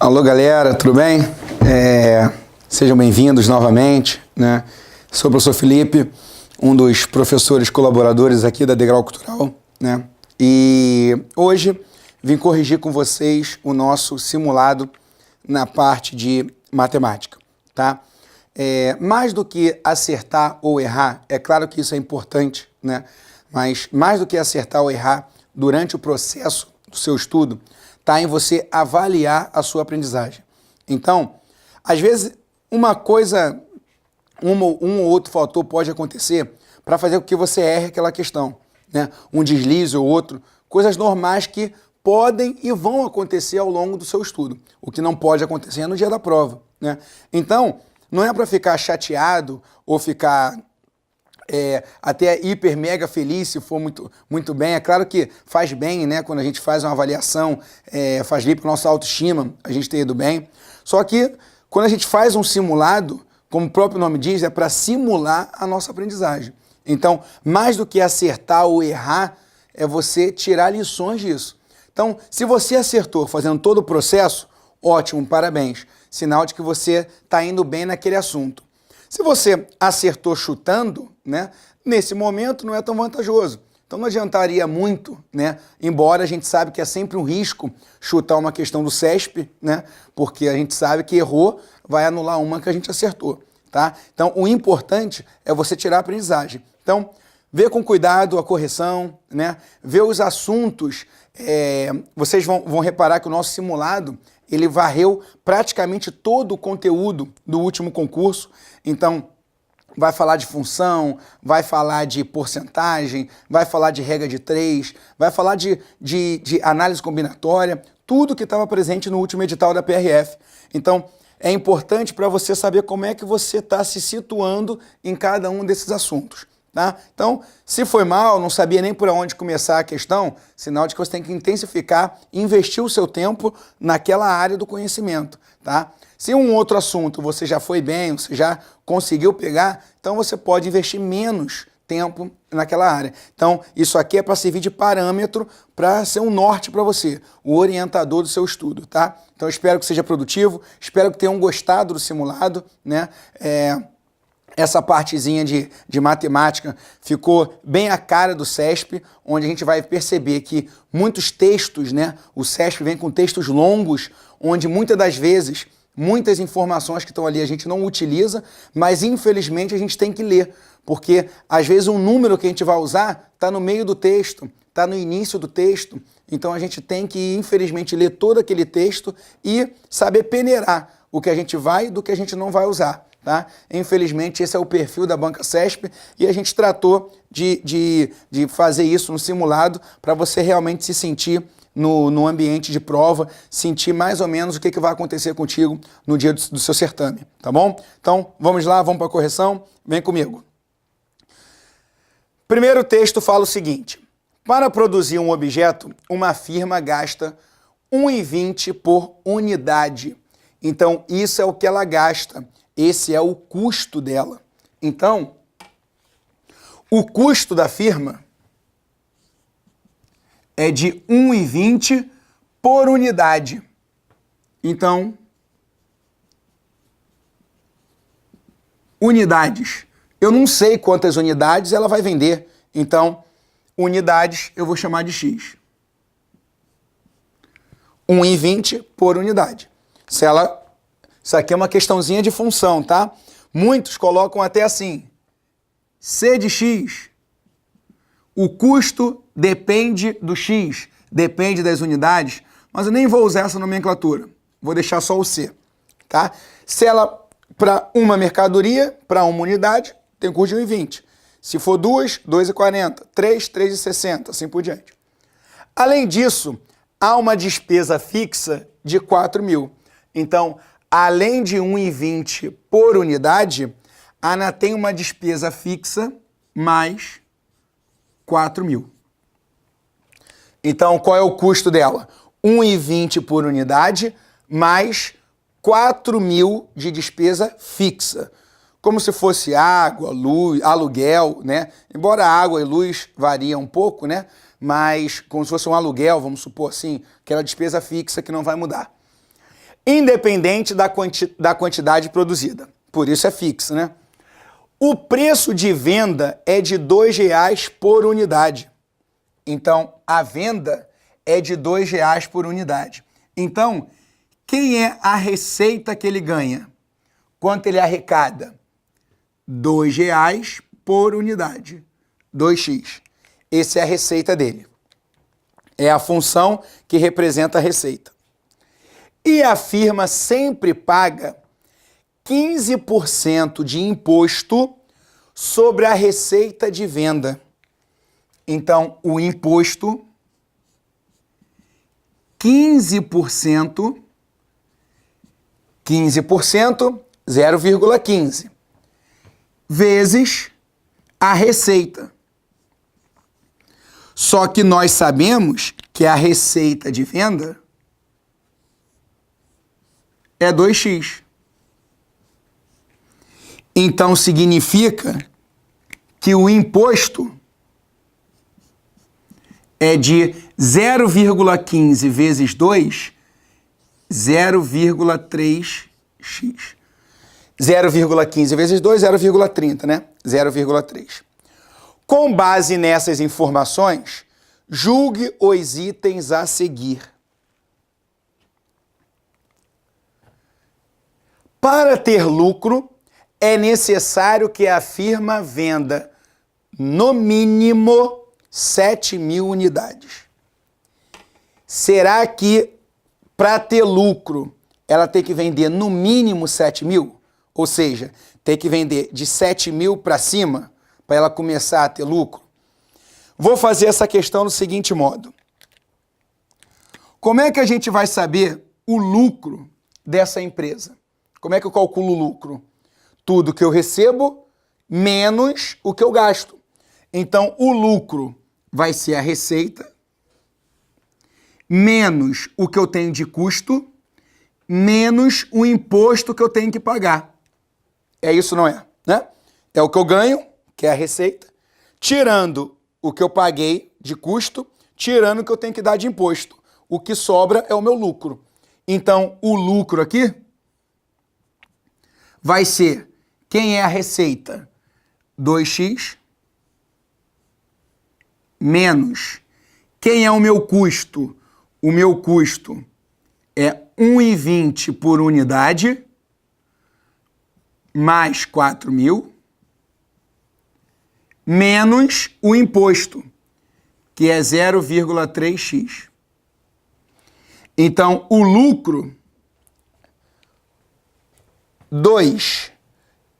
Alô, galera, tudo bem? Sejam bem-vindos novamente, né? Sou o professor Felipe, um dos professores colaboradores aqui da Degrau Cultural, né? E hoje vim corrigir com vocês o nosso simulado na parte de matemática, tá? Mais do que acertar ou errar, é claro que isso é importante, né? Mas mais do que acertar ou errar durante o processo do seu estudo, está em você avaliar a sua aprendizagem. Então, às vezes, uma coisa, um ou outro fator pode acontecer para fazer com que você erre aquela questão, né? Um deslize ou outro, coisas normais que podem e vão acontecer ao longo do seu estudo. O que não pode acontecer é no dia da prova, né? Então, não é para ficar chateado ou ficar até hiper mega feliz se for muito bem. É claro que faz bem, né? Quando a gente faz uma avaliação, faz bem para nossa autoestima, a gente ter ido bem. Só que quando a gente faz um simulado, como o próprio nome diz, é para simular a nossa aprendizagem. Então, mais do que acertar ou errar, é você tirar lições disso. Então, se você acertou fazendo todo o processo, ótimo, parabéns. Sinal de que você está indo bem naquele assunto. Se você acertou chutando, né, nesse momento não é tão vantajoso. Então não adiantaria muito, né, embora a gente sabe que é sempre um risco chutar uma questão do CESP, né, porque a gente sabe que errou, vai anular uma que a gente acertou, tá? Então o importante é você tirar a aprendizagem. Então, vê com cuidado a correção, né, vê os assuntos. Vocês vão reparar que o nosso simulado, ele varreu praticamente todo o conteúdo do último concurso. Então, vai falar de função, vai falar de porcentagem, vai falar de regra de 3, vai falar de análise combinatória, tudo que estava presente no último edital da PRF. Então, é importante para você saber como é que você está se situando em cada um desses assuntos. Tá? Então, se foi mal, não sabia nem por onde começar a questão, sinal de que você tem que intensificar, investir o seu tempo naquela área do conhecimento. Tá? Se um outro assunto você já foi bem, você já conseguiu pegar, então você pode investir menos tempo naquela área. Então, isso aqui é para servir de parâmetro, para ser um norte para você, o orientador do seu estudo. Tá? Então, espero que seja produtivo, espero que tenham gostado do simulado, né? Essa partezinha de matemática ficou bem a cara do CESP, onde a gente vai perceber que muitos textos, né? O CESP vem com textos longos, onde muitas das vezes, muitas informações que estão ali a gente não utiliza, mas infelizmente a gente tem que ler, porque às vezes um número que a gente vai usar está no meio do texto, está no início do texto, então a gente tem que infelizmente ler todo aquele texto e saber peneirar o que a gente vai do que a gente não vai usar. Tá? Infelizmente, esse é o perfil da Banca CESP e a gente tratou de fazer isso no simulado para você realmente se sentir no ambiente de prova, sentir mais ou menos o que vai acontecer contigo no dia do seu certame, tá bom? Então, vamos lá, vamos para a correção, vem comigo. Primeiro texto fala o seguinte: para produzir um objeto, uma firma gasta 1,20 por unidade. Então, isso é o que ela gasta. Esse é o custo dela. Então, o custo da firma é de 1,20 por unidade. Então, unidades. Eu não sei quantas unidades ela vai vender. Então, unidades eu vou chamar de X. 1,20 por unidade. Isso aqui é uma questãozinha de função, tá? Muitos colocam até assim: C de X, o custo depende do X, depende das unidades, mas eu nem vou usar essa nomenclatura, vou deixar só o C, tá? Se ela, para uma mercadoria, para uma unidade, tem custo de 1,20. Se for duas, 2,40, 3, 3,60, assim por diante. Além disso, há uma despesa fixa de 4.000. Então, além de 1,20 por unidade, a Ana tem uma despesa fixa mais 4.000. Então, qual é o custo dela? 1,20 por unidade mais 4.000 de despesa fixa. Como se fosse água, luz, aluguel, né? Embora água e luz varia um pouco, né? Mas como se fosse um aluguel, vamos supor assim, aquela despesa fixa que não vai mudar. independente da quantidade produzida. Por isso é fixo, né? O preço de venda é de R$ 2,00 por unidade. Então, a venda é de R$ 2,00 por unidade. Então, quem é a receita que ele ganha? Quanto ele arrecada? R$ 2,00 por unidade. 2x. Essa é a receita dele. É a função que representa a receita. E a firma sempre paga 15% de imposto sobre a receita de venda. Então, o imposto, 15%, 0,15, vezes a receita. Só que nós sabemos que a receita de venda é 2x. Então, significa que o imposto é de 0,15 vezes 2, 0,3x. 0,15 vezes 2, 0,30, né? 0,3. Com base nessas informações, julgue os itens a seguir. Para ter lucro, é necessário que a firma venda, no mínimo, 7.000 unidades. Será que, para ter lucro, ela tem que vender no mínimo 7.000? Ou seja, tem que vender de 7.000 para cima, para ela começar a ter lucro? Vou fazer essa questão do seguinte modo. Como é que a gente vai saber o lucro dessa empresa? Como é que eu calculo o lucro? Tudo que eu recebo menos o que eu gasto. Então, o lucro vai ser a receita menos o que eu tenho de custo menos o imposto que eu tenho que pagar. É isso, não é? Né? É o que eu ganho, que é a receita, tirando o que eu paguei de custo, tirando o que eu tenho que dar de imposto. O que sobra é o meu lucro. Então, o lucro aqui vai ser, quem é a receita? 2x menos, quem é o meu custo? O meu custo é 1,20 por unidade, mais 4.000, menos o imposto, que é 0,3x. Então, o lucro, 2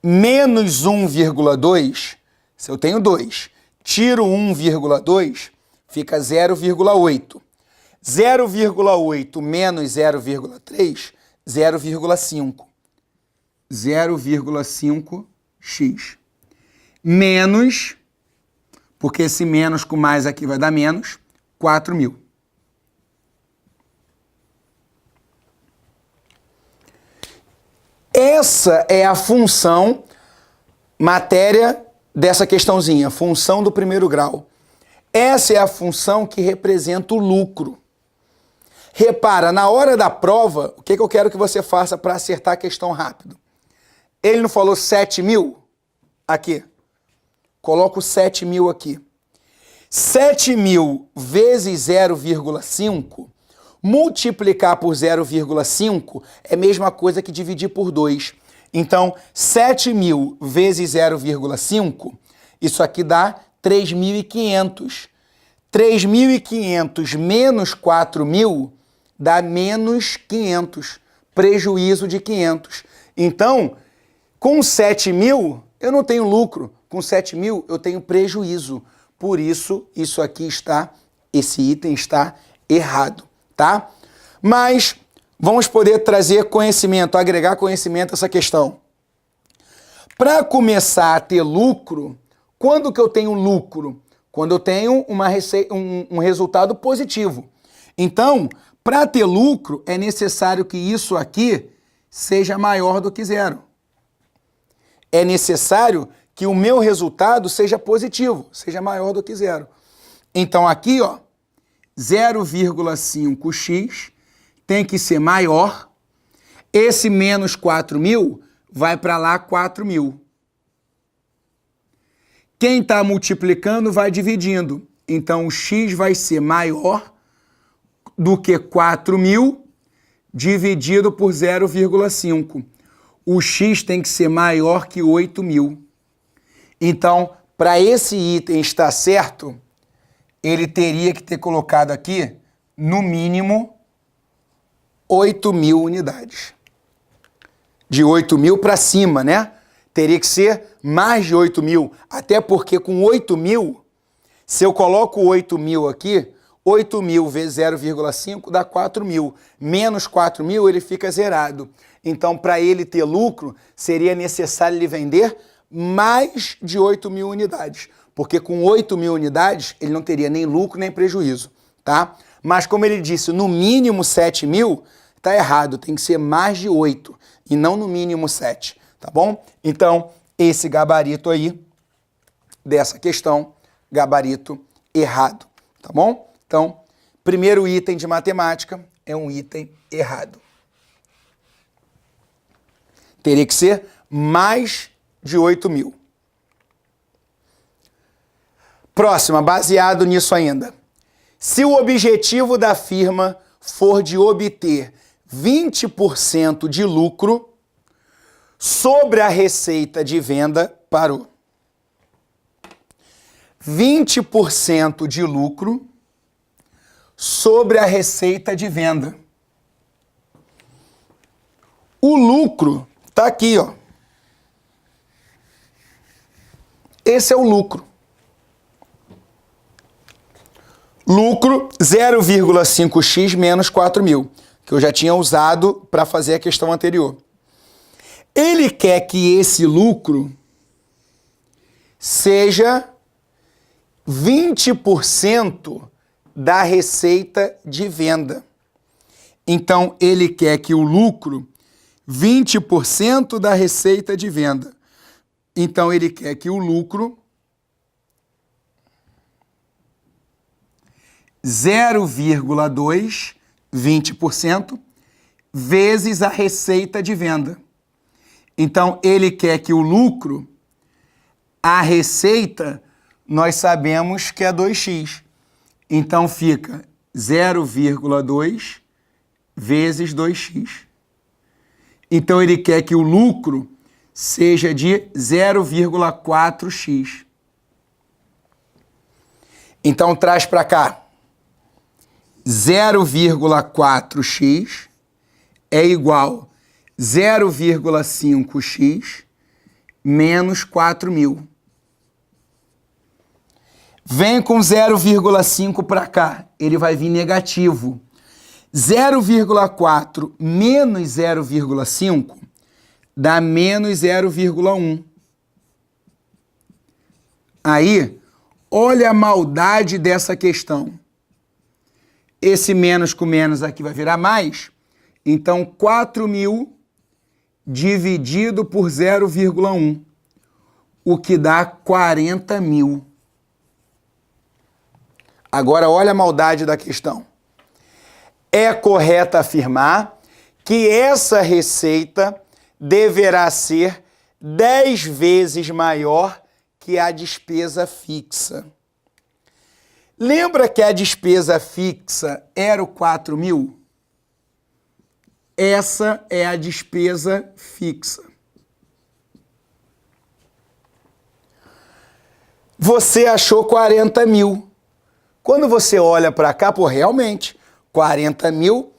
menos 1,2, se eu tenho 2, tiro 1,2, fica 0,8. 0,8 menos 0,3, 0,5. 0,5x. Menos, porque esse menos com mais aqui vai dar menos, 4.000. Essa é a função matéria dessa questãozinha, função do primeiro grau. Essa é a função que representa o lucro. Repara, na hora da prova, o que eu quero que você faça para acertar a questão rápido? Ele não falou 7.000? Aqui. Coloco 7.000 aqui. 7.000 vezes 0,5, multiplicar por 0,5 é a mesma coisa que dividir por 2. Então, 7.000 vezes 0,5, isso aqui dá 3.500. 3.500 menos 4.000 dá menos 500. Prejuízo de 500. Então, com 7.000, eu não tenho lucro. Com 7.000, eu tenho prejuízo. Por isso, isso aqui está, esse item está errado, tá? Mas vamos poder trazer conhecimento, agregar conhecimento a essa questão. Para começar a ter lucro, quando que eu tenho lucro? Quando eu tenho um resultado positivo. Então, para ter lucro, é necessário que isso aqui seja maior do que zero. É necessário que o meu resultado seja positivo, seja maior do que zero. Então, aqui, ó, 0,5x tem que ser maior Esse menos 4.000 vai para lá 4.000. Quem está multiplicando vai dividindo. Então, o x vai ser maior do que 4.000 dividido por 0,5. O x tem que ser maior que 8.000. Então, para esse item estar certo, ele teria que ter colocado aqui, no mínimo, 8.000 unidades. De 8.000 para cima, né? Teria que ser mais de 8.000. Até porque com 8.000, se eu coloco 8.000 aqui, 8.000 vezes 0,5 dá 4.000. Menos 4.000 ele fica zerado. Então, para ele ter lucro, seria necessário ele vender mais de 8.000 unidades. Porque com 8.000 unidades, ele não teria nem lucro nem prejuízo, tá? Mas como ele disse, no mínimo 7.000, tá errado. Tem que ser mais de 8 e não no mínimo 7, tá bom? Então, esse gabarito aí, dessa questão, gabarito errado, tá bom? Então, primeiro item de matemática é um item errado. Teria que ser mais de 8.000. Próxima, baseado nisso ainda. Se o objetivo da firma for de obter 20% de lucro sobre a receita de venda, parou. 20% de lucro sobre a receita de venda. O lucro está aqui, ó. Esse é o lucro. Lucro 0,5x menos 4.000, que eu já tinha usado para fazer a questão anterior. Ele quer que esse lucro seja 20% da receita de venda. Então, ele quer que o lucro 20% da receita de venda. Então, ele quer que o lucro 0,2, 20%, vezes a receita de venda. Então, ele quer que o lucro, a receita, nós sabemos que é 2x. Então, fica 0,2 vezes 2x. Então, ele quer que o lucro seja de 0,4x. Então, traz para cá. 0,4x é igual a 0,5x menos 4.000. Vem com 0,5 para cá, ele vai vir negativo. 0,4 menos 0,5 dá menos 0,1. Aí, olha a maldade dessa questão. Esse menos com menos aqui vai virar mais. Então, 4.000 dividido por 0,1, o que dá 40.000. Agora, olha a maldade da questão. É correto afirmar que essa receita deverá ser 10 vezes maior que a despesa fixa. Lembra que a despesa fixa era o 4.000? Essa é a despesa fixa. Você achou 40.000. Quando você olha para cá, pô, realmente, 40.000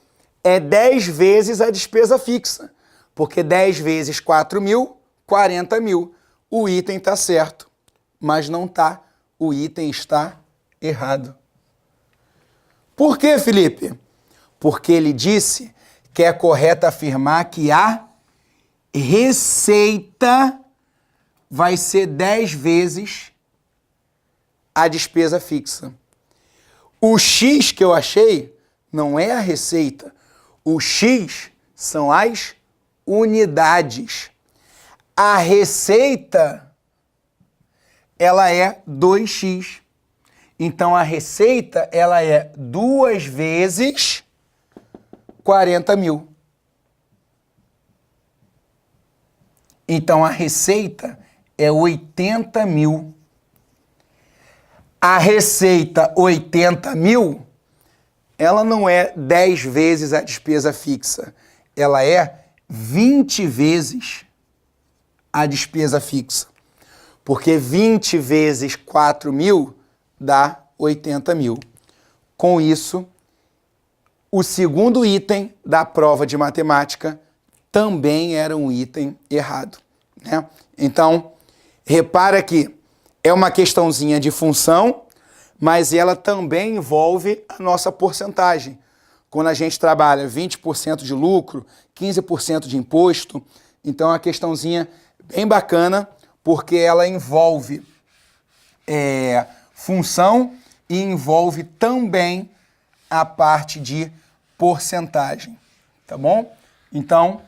é 10 vezes a despesa fixa. Porque 10 vezes 4.000, 40.000. O item está certo, mas não está. O item está errado. Por quê, Felipe? Porque ele disse que é correto afirmar que a receita vai ser 10 vezes a despesa fixa. O X que eu achei não é a receita. O X são as unidades. A receita, ela é 2x. Então, a receita, ela é 2 vezes 40.000. Então, a receita é 80 mil. A receita 80 mil, ela não é 10 vezes a despesa fixa. Ela é 20 vezes a despesa fixa. Porque 20 vezes 4 mil dá 80 mil. Com isso, o segundo item da prova de matemática também era um item errado, né? Então, repara que é uma questãozinha de função, mas ela também envolve a nossa porcentagem. Quando a gente trabalha 20% de lucro, 15% de imposto, então é uma questãozinha bem bacana, porque ela envolve função e envolve também a parte de porcentagem, tá bom? Então,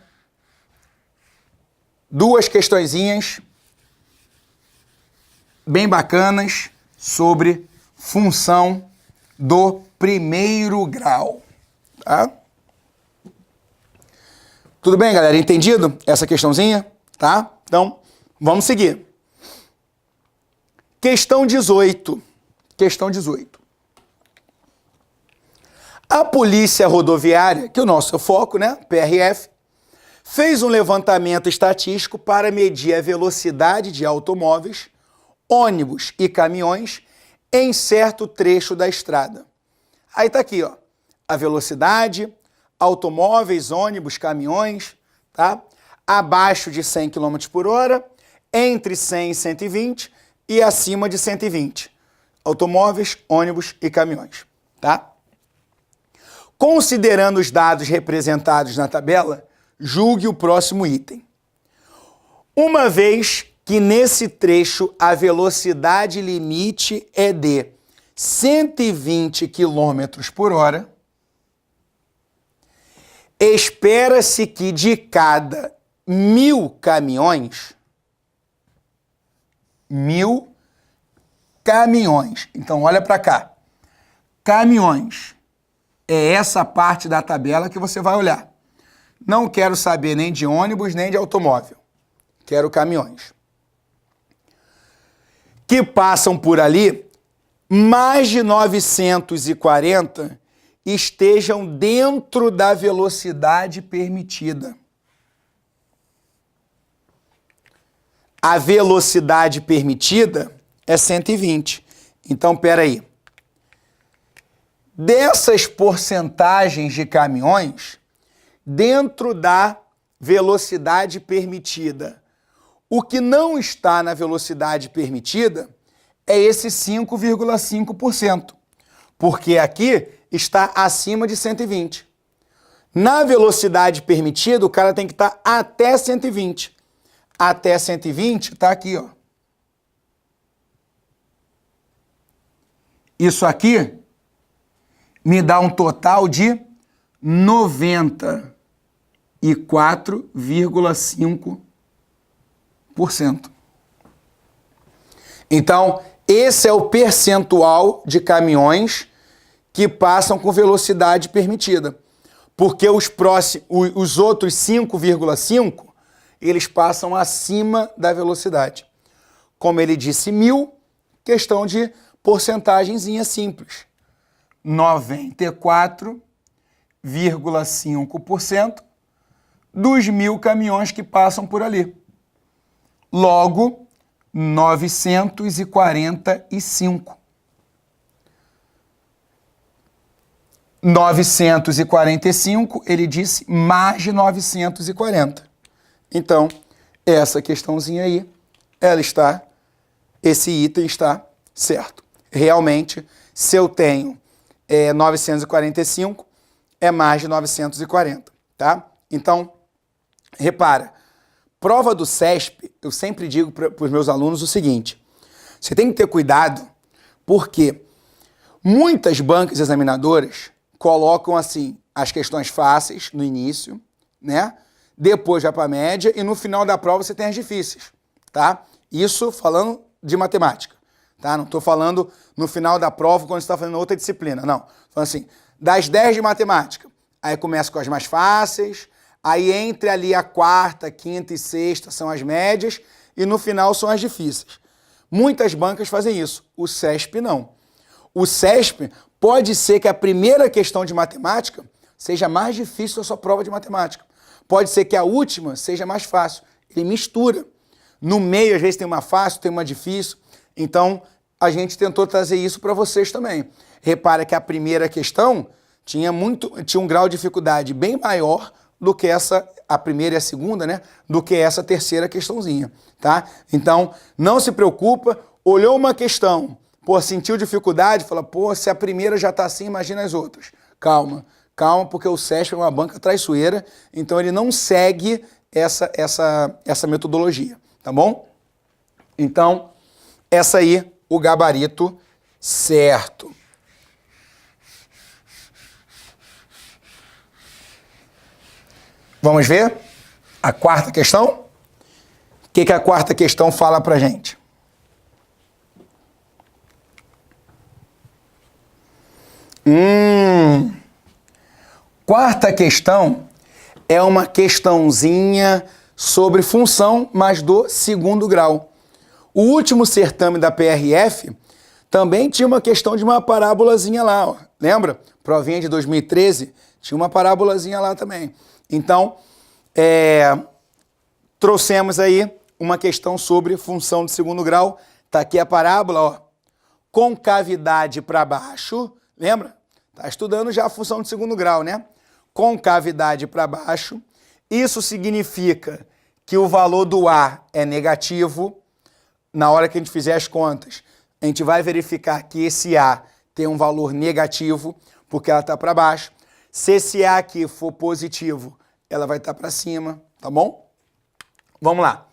duas questõezinhas bem bacanas sobre função do primeiro grau, tá? Tudo bem, galera? Entendido essa questãozinha? Tá? Então, vamos seguir. Questão 18. Questão 18. A Polícia Rodoviária, que é o nosso foco, né? PRF, fez um levantamento estatístico para medir a velocidade de automóveis, ônibus e caminhões em certo trecho da estrada. Aí tá aqui, ó, a velocidade, automóveis, ônibus, caminhões, tá? Abaixo de 100 km por hora, entre 100 e 120 e acima de 120. Automóveis, ônibus e caminhões, tá? Considerando os dados representados na tabela, julgue o próximo item. Uma vez que nesse trecho a velocidade limite é de 120 km por hora, espera-se que de cada 1.000 caminhões, então olha para cá, caminhões, é essa parte da tabela que você vai olhar. Não quero saber nem de ônibus, nem de automóvel. Quero caminhões. Que passam por ali, mais de 940 estejam dentro da velocidade permitida. A velocidade permitida é 120. Então, peraí. Dessas porcentagens de caminhões, dentro da velocidade permitida, o que não está na velocidade permitida é esse 5,5%, porque aqui está acima de 120. Na velocidade permitida, o cara tem que estar até 120. Até 120 está aqui, ó. Isso aqui me dá um total de 94,5%. Então, esse é o percentual de caminhões que passam com velocidade permitida. Porque os outros 5,5%, eles passam acima da velocidade. Como ele disse 1.000, questão de porcentagenzinha simples. 94,5% dos 1.000 caminhões que passam por ali. Logo, 945. 945, ele disse mais de 940. Então, essa questãozinha aí, esse item está certo. Realmente, se eu tenho 945, é mais de 940, tá? Então, repara, prova do CESP, eu sempre digo para os meus alunos o seguinte, você tem que ter cuidado, porque muitas bancas examinadoras colocam assim as questões fáceis no início, né? Depois já para a média e no final da prova você tem as difíceis, tá? Isso falando de matemática, tá? Não estou falando no final da prova quando você está fazendo outra disciplina, não. Falando assim, das 10 de matemática, aí começa com as mais fáceis, Aí entre ali a quarta, quinta e sexta são as médias e no final são as difíceis. Muitas bancas fazem isso, o CESP não. O CESP pode ser que a primeira questão de matemática seja mais difícil da sua prova de matemática. Pode ser que a última seja mais fácil. Ele mistura. No meio, às vezes, tem uma fácil, tem uma difícil. Então, a gente tentou trazer isso para vocês também. Repara que a primeira questão tinha um grau de dificuldade bem maior do que a primeira e a segunda, né? Do que essa terceira questãozinha, tá? Então, não se preocupa, olhou uma questão, pô, sentiu dificuldade, fala, pô, se a primeira já tá assim, imagina as outras. Calma, porque o CESP é uma banca traiçoeira, então ele não segue essa metodologia, tá bom? Então, essa aí, o gabarito certo. Vamos ver a quarta questão? O que a quarta questão fala pra gente? Quarta questão é uma questãozinha sobre função, mas do segundo grau. O último certame da PRF também tinha uma questão de uma parábolazinha lá, ó. Lembra? Provinha de 2013, tinha uma parábolazinha lá também. Então, trouxemos aí uma questão sobre função de segundo grau. Tá aqui a parábola, ó. Concavidade para baixo, lembra? Tá estudando já a função de segundo grau, né? Concavidade para baixo. Isso significa que o valor do A é negativo. Na hora que a gente fizer as contas, a gente vai verificar que esse A tem um valor negativo, porque ela está para baixo. Se esse A aqui for positivo, ela vai estar para cima, tá bom? Vamos lá.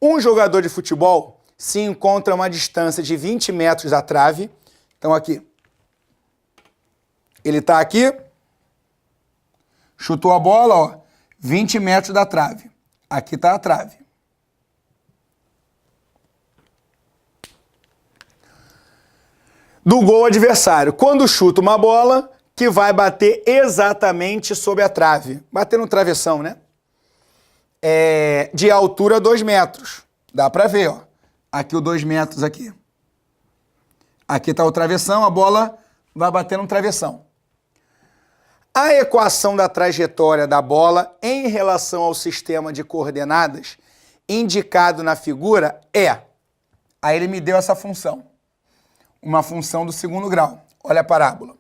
Um jogador de futebol se encontra a uma distância de 20 metros da trave. Então aqui. Ele está aqui, chutou a bola, ó, 20 metros da trave. Aqui está a trave. Do gol adversário. Quando chuta uma bola que vai bater exatamente sobre a trave. Bater no travessão, né? De altura 2 metros. Dá para ver, ó. Aqui o 2 metros aqui. Aqui está o travessão, a bola vai bater no travessão. A equação da trajetória da bola em relação ao sistema de coordenadas indicado na figura é... Aí ele me deu essa função. Uma função do segundo grau. Olha a parábola.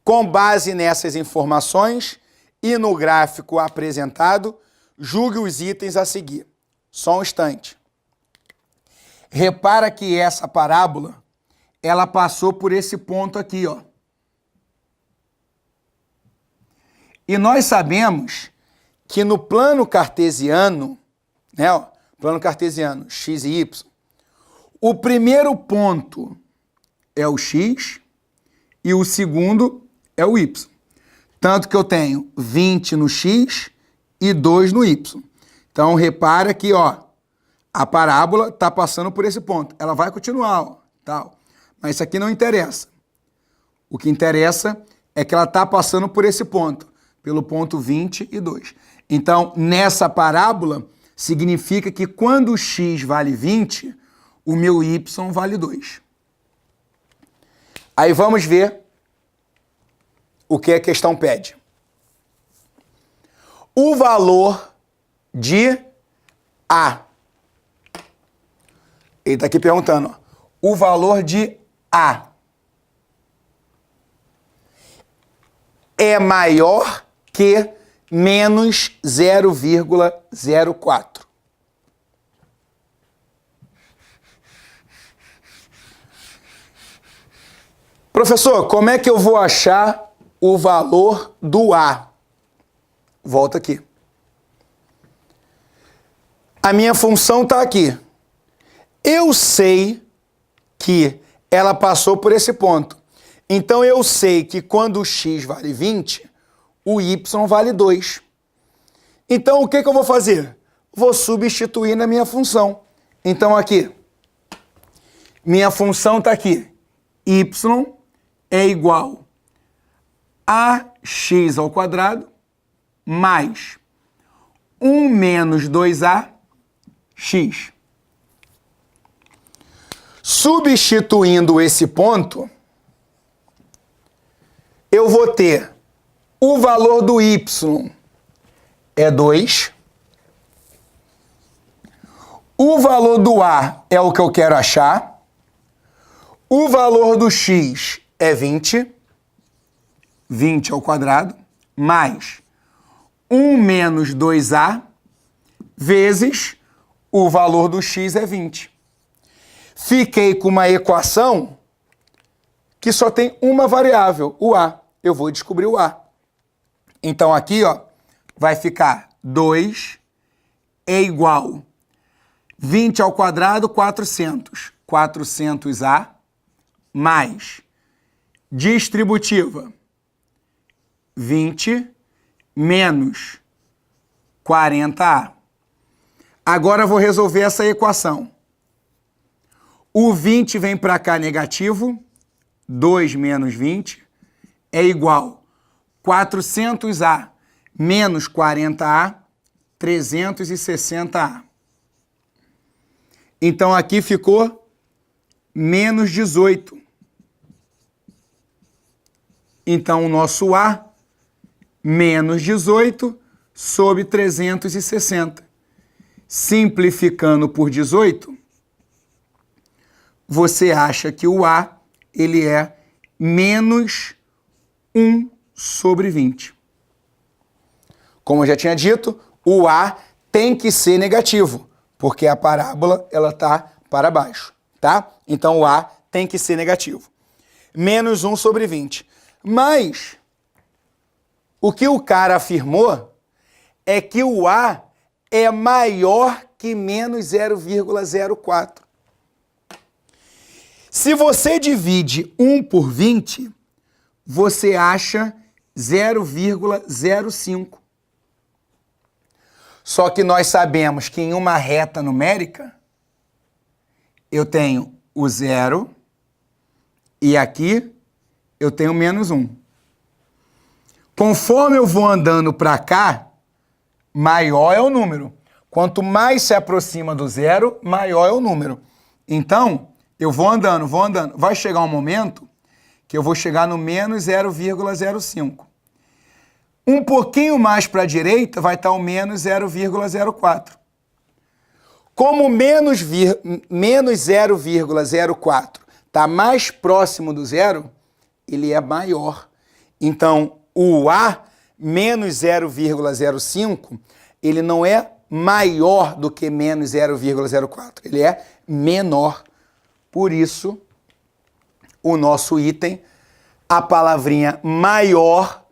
Com base nessas informações e no gráfico apresentado, julgue os itens a seguir. Só um instante. Repara que essa parábola, ela passou por esse ponto aqui, ó. E nós sabemos que no plano cartesiano, né, ó, plano cartesiano, x e y, o primeiro ponto é o x e o segundo é o y. Tanto que eu tenho 20 no x e 2 no y. Então, repara que, ó, a parábola está passando por esse ponto. Ela vai continuar, ó, tal. Mas isso aqui não interessa. O que interessa é que ela está passando por esse ponto, pelo ponto 22. Então, nessa parábola, significa que quando o x vale 20, o meu y vale 2. Aí vamos ver o que a questão pede. O valor de A. Ele está aqui perguntando, ó, o valor de A é maior que menos 0,04. Professor, como é que eu vou achar o valor do A? Volta aqui. A minha função está aqui. Eu sei que ela passou por esse ponto. Então, eu sei que quando o x vale 20, o y vale 2. Então, o que eu vou fazer? Vou substituir na minha função. Então, aqui, minha função está aqui. Y é igual a x ao quadrado mais 1 menos 2A, x. Substituindo esse ponto, eu vou ter o valor do y é 2, o valor do a é o que eu quero achar, o valor do x é 20, 20 ao quadrado, mais 1 menos 2a, vezes o valor do x é 20. Fiquei com uma equação que só tem uma variável, o a. Eu vou descobrir o a. Então aqui, ó, vai ficar 2 é igual 20 ao quadrado, 400. 400a mais distributiva 20 menos 40a. Agora eu vou resolver essa equação. O 20 vem para cá negativo, 2 menos 20 é igual 400a menos 40a, 360a. Então aqui ficou menos 18. Então o nosso a, menos 18 sobre 360. Simplificando por 18, você acha que o a, ele é menos 1 sobre 20. Como eu já tinha dito, o a tem que ser negativo, porque a parábola ela está para baixo, tá? Então o a tem que ser negativo. Menos 1 sobre 20. Mas o que o cara afirmou é que o a é maior que menos 0,04. Se você divide 1 por 20, você acha 0,05. Só que nós sabemos que em uma reta numérica, eu tenho o 0 e aqui eu tenho menos 1. Conforme eu vou andando para cá, maior é o número. Quanto mais se aproxima do 0, maior é o número. Então, eu vou andando. Vai chegar um momento que eu vou chegar no menos 0,05. Um pouquinho mais para a direita vai estar o menos 0,04. Como menos 0,04 está mais próximo do zero, ele é maior. Então, o a menos 0,05, ele não é maior do que menos 0,04, ele é menor. Por isso, o nosso item, a palavrinha maior,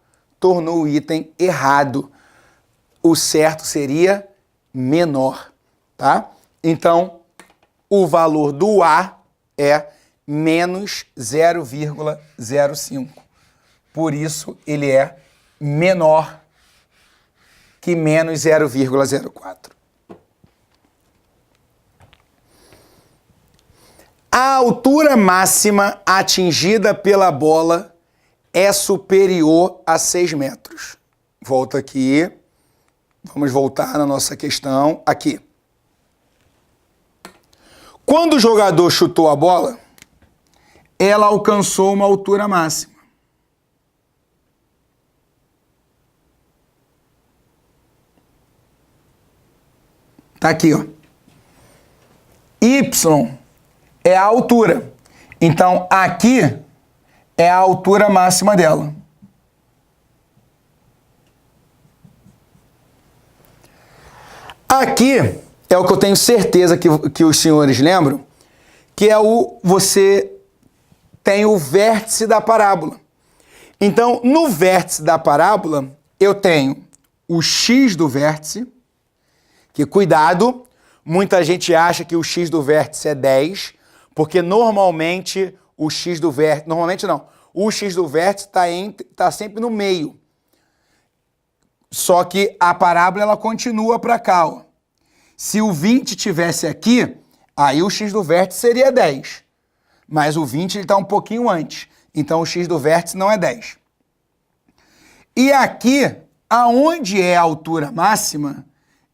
tornou o item errado. O certo seria menor, tá? Então, o valor do a é menos 0,05. Por isso, ele é menor que menos 0,04. A altura máxima atingida pela bola é superior a 6 metros. Volta aqui. Vamos voltar na nossa questão aqui. Quando o jogador chutou a bola, ela alcançou uma altura máxima. Tá aqui, ó. Y é a altura. Então, aqui é a altura máxima dela. Aqui é o que eu tenho certeza que os senhores lembram, que é você tem o vértice da parábola. Então, no vértice da parábola, eu tenho o x do vértice, que, cuidado, muita gente acha que o x do vértice é 10, porque normalmente o x do vértice... Normalmente não. O x do vértice está sempre no meio. Só que a parábola ela continua para cá, ó. Se o 20 tivesse aqui, aí o x do vértice seria 10. Mas o 20 está um pouquinho antes. Então o x do vértice não é 10. E aqui aonde é a altura máxima,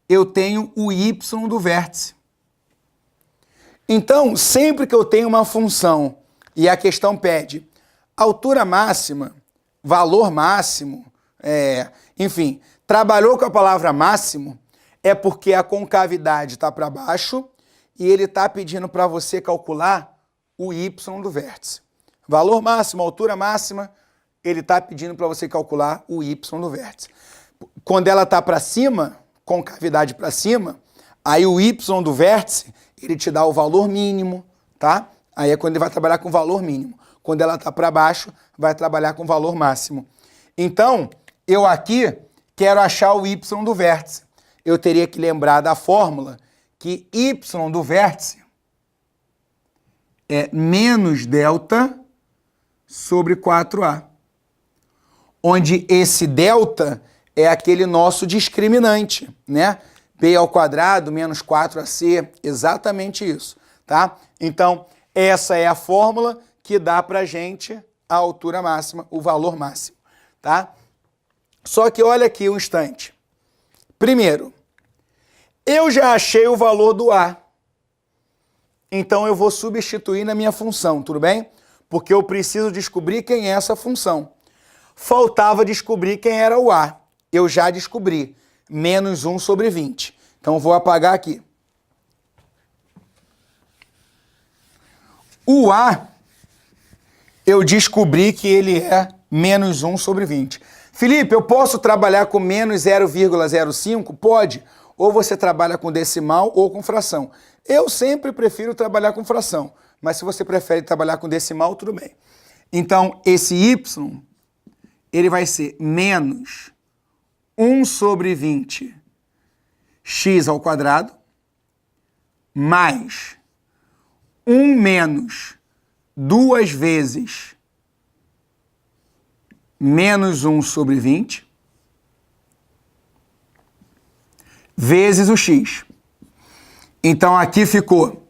eu tenho o y do vértice. Então, sempre que eu tenho uma função e a questão pede altura máxima, valor máximo, enfim, trabalhou com a palavra máximo, é porque a concavidade está para baixo e ele está pedindo para você calcular o y do vértice. Valor máximo, altura máxima, ele está pedindo para você calcular o y do vértice. Quando ela está para cima, concavidade para cima, aí o y do vértice, ele te dá o valor mínimo, tá? Aí é quando ele vai trabalhar com o valor mínimo. Quando ela está para baixo, vai trabalhar com o valor máximo. Então, eu aqui quero achar o y do vértice. Eu teria que lembrar da fórmula que y do vértice é menos delta sobre 4a. Onde esse delta é aquele nosso discriminante, né? B ao quadrado menos 4ac, exatamente isso, tá? Então, essa é a fórmula que dá pra gente a altura máxima, o valor máximo, tá? Só que olha aqui um instante. Primeiro, eu já achei o valor do A. Então, eu vou substituir na minha função, tudo bem? Porque eu preciso descobrir quem é essa função. Faltava descobrir quem era o A. Eu já descobri. Menos 1 sobre 20. Então, vou apagar aqui. O A, eu descobri que ele é menos 1 sobre 20. Felipe, eu posso trabalhar com menos 0,05? Pode. Ou você trabalha com decimal ou com fração. Eu sempre prefiro trabalhar com fração. Mas se você prefere trabalhar com decimal, tudo bem. Então, esse y, ele vai ser menos 1 sobre 20 x ao quadrado mais 1 menos 2 vezes menos 1 sobre 20 vezes o x. Então, aqui ficou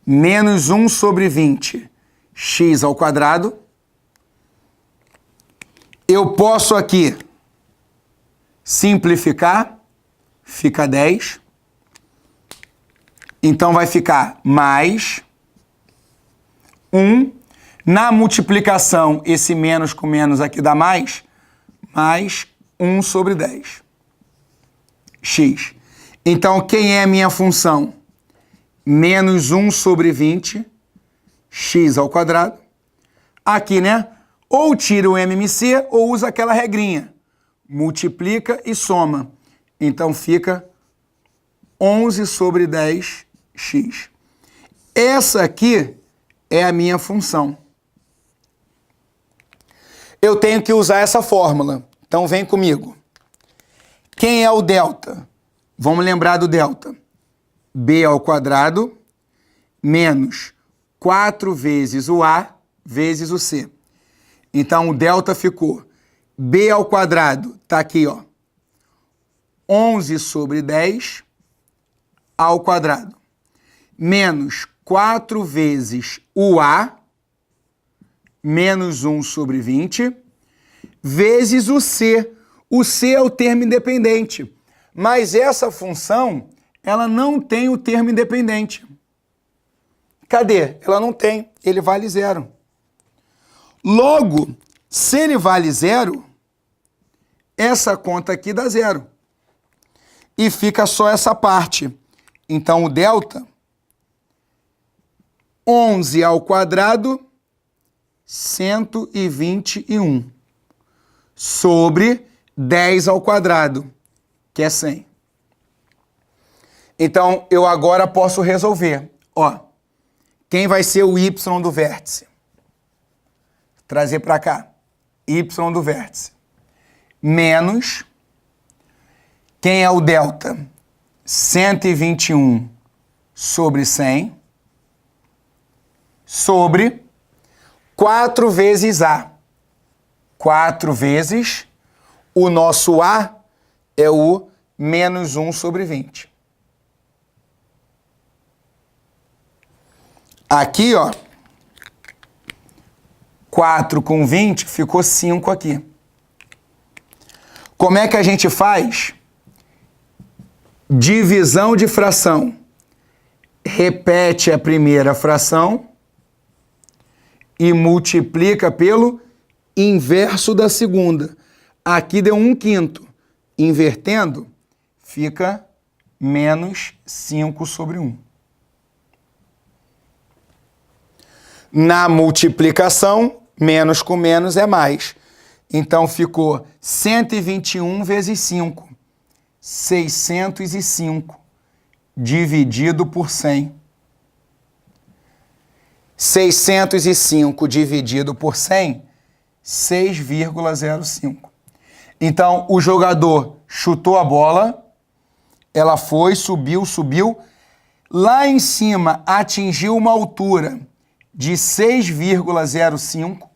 menos 1 sobre 20 x ao quadrado. Eu posso aqui simplificar, fica 10. Então, vai ficar mais 1. Na multiplicação, esse menos com menos aqui dá mais 1 sobre 10. X. Então, quem é a minha função? Menos 1 sobre 20, x ao quadrado. Aqui, né? Ou tira o MMC ou usa aquela regrinha. Multiplica e soma. Então, fica 11 sobre 10x. Essa aqui é a minha função. Eu tenho que usar essa fórmula. Então, vem comigo. Quem é o delta? Vamos lembrar do delta. B ao quadrado menos 4 vezes o A vezes o C. Então, o delta ficou B ao quadrado, tá aqui, ó, 11 sobre 10 ao quadrado, menos 4 vezes o A, menos 1 sobre 20, vezes o C. O C é o termo independente, mas essa função, ela não tem o termo independente. Cadê? Ela não tem, ele vale 0. Logo, se ele vale 0, essa conta aqui dá 0. E fica só essa parte. Então, o delta, 11 ao quadrado, 121, sobre 10 ao quadrado, que é 100. Então, eu agora posso resolver. Ó, quem vai ser o y do vértice? Trazer para cá. Y do vértice. Menos. Quem é o delta? 121 sobre 100. Sobre 4 vezes A. 4 vezes o nosso A é o menos 1 sobre 20. Aqui, ó, 4 com 20, ficou 5 aqui. Como é que a gente faz? Divisão de fração. Repete a primeira fração e multiplica pelo inverso da segunda. Aqui deu 1/5. Invertendo, fica menos 5/1. Na multiplicação, menos com menos é mais. Então, ficou 121 vezes 5. 605 dividido por 100. 605 dividido por 100, 6,05. Então, o jogador chutou a bola, ela foi, subiu. Lá em cima, atingiu uma altura de 6,05.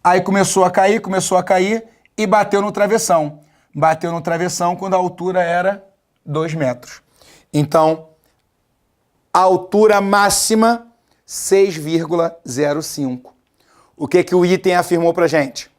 Aí começou a cair e bateu no travessão. Bateu no travessão quando a altura era 2 metros. Então, a altura máxima, 6,05. O que o item afirmou pra gente?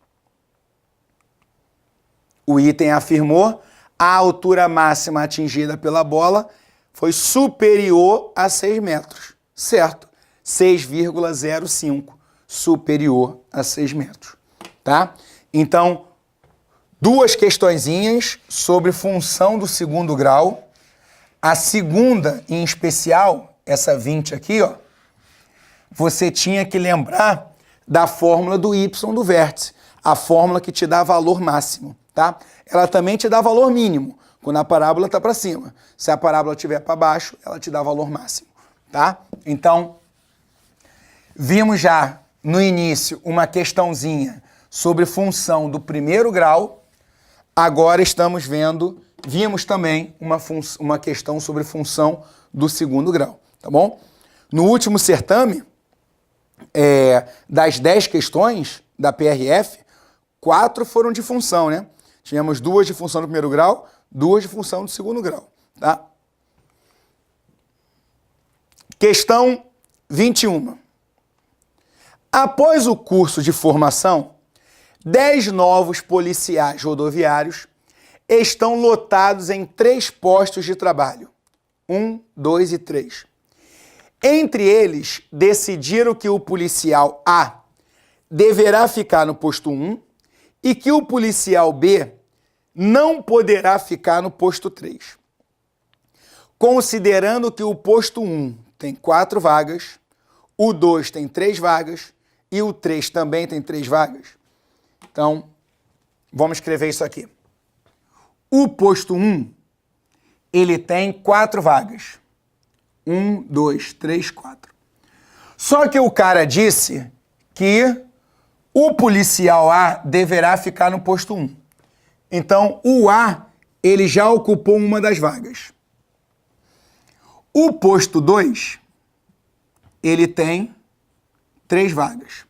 O item afirmou a altura máxima atingida pela bola foi superior a 6 metros. Certo? 6,05. Superior a 6 metros. Tá? Então, duas questõezinhas sobre função do segundo grau. A segunda, em especial, essa 20 aqui, ó, você tinha que lembrar da fórmula do y do vértice, a fórmula que te dá valor máximo, tá? Ela também te dá valor mínimo, quando a parábola está para cima. Se a parábola estiver para baixo, ela te dá valor máximo, tá? Então, vimos já no início uma questãozinha sobre função do primeiro grau. Agora vimos também uma questão sobre função do segundo grau, tá bom? No último certame, das 10 questões da PRF, 4 foram de função, né? Tivemos 2 de função do primeiro grau, 2 de função do segundo grau, tá? Questão 21. Após o curso de formação, 10 novos policiais rodoviários estão lotados em 3 postos de trabalho. 1, 2 e 3. Entre eles, decidiram que o policial A deverá ficar no posto 1 e que o policial B não poderá ficar no posto 3. Considerando que o posto 1 tem 4 vagas, o 2 tem 3 vagas e o 3 também tem 3 vagas. Então, vamos escrever isso aqui. O posto 1, ele tem 4 vagas. 1, 2, 3, 4. Só que o cara disse que o policial A deverá ficar no posto 1. Então, o A, ele já ocupou uma das vagas. O posto 2, ele tem 3 vagas.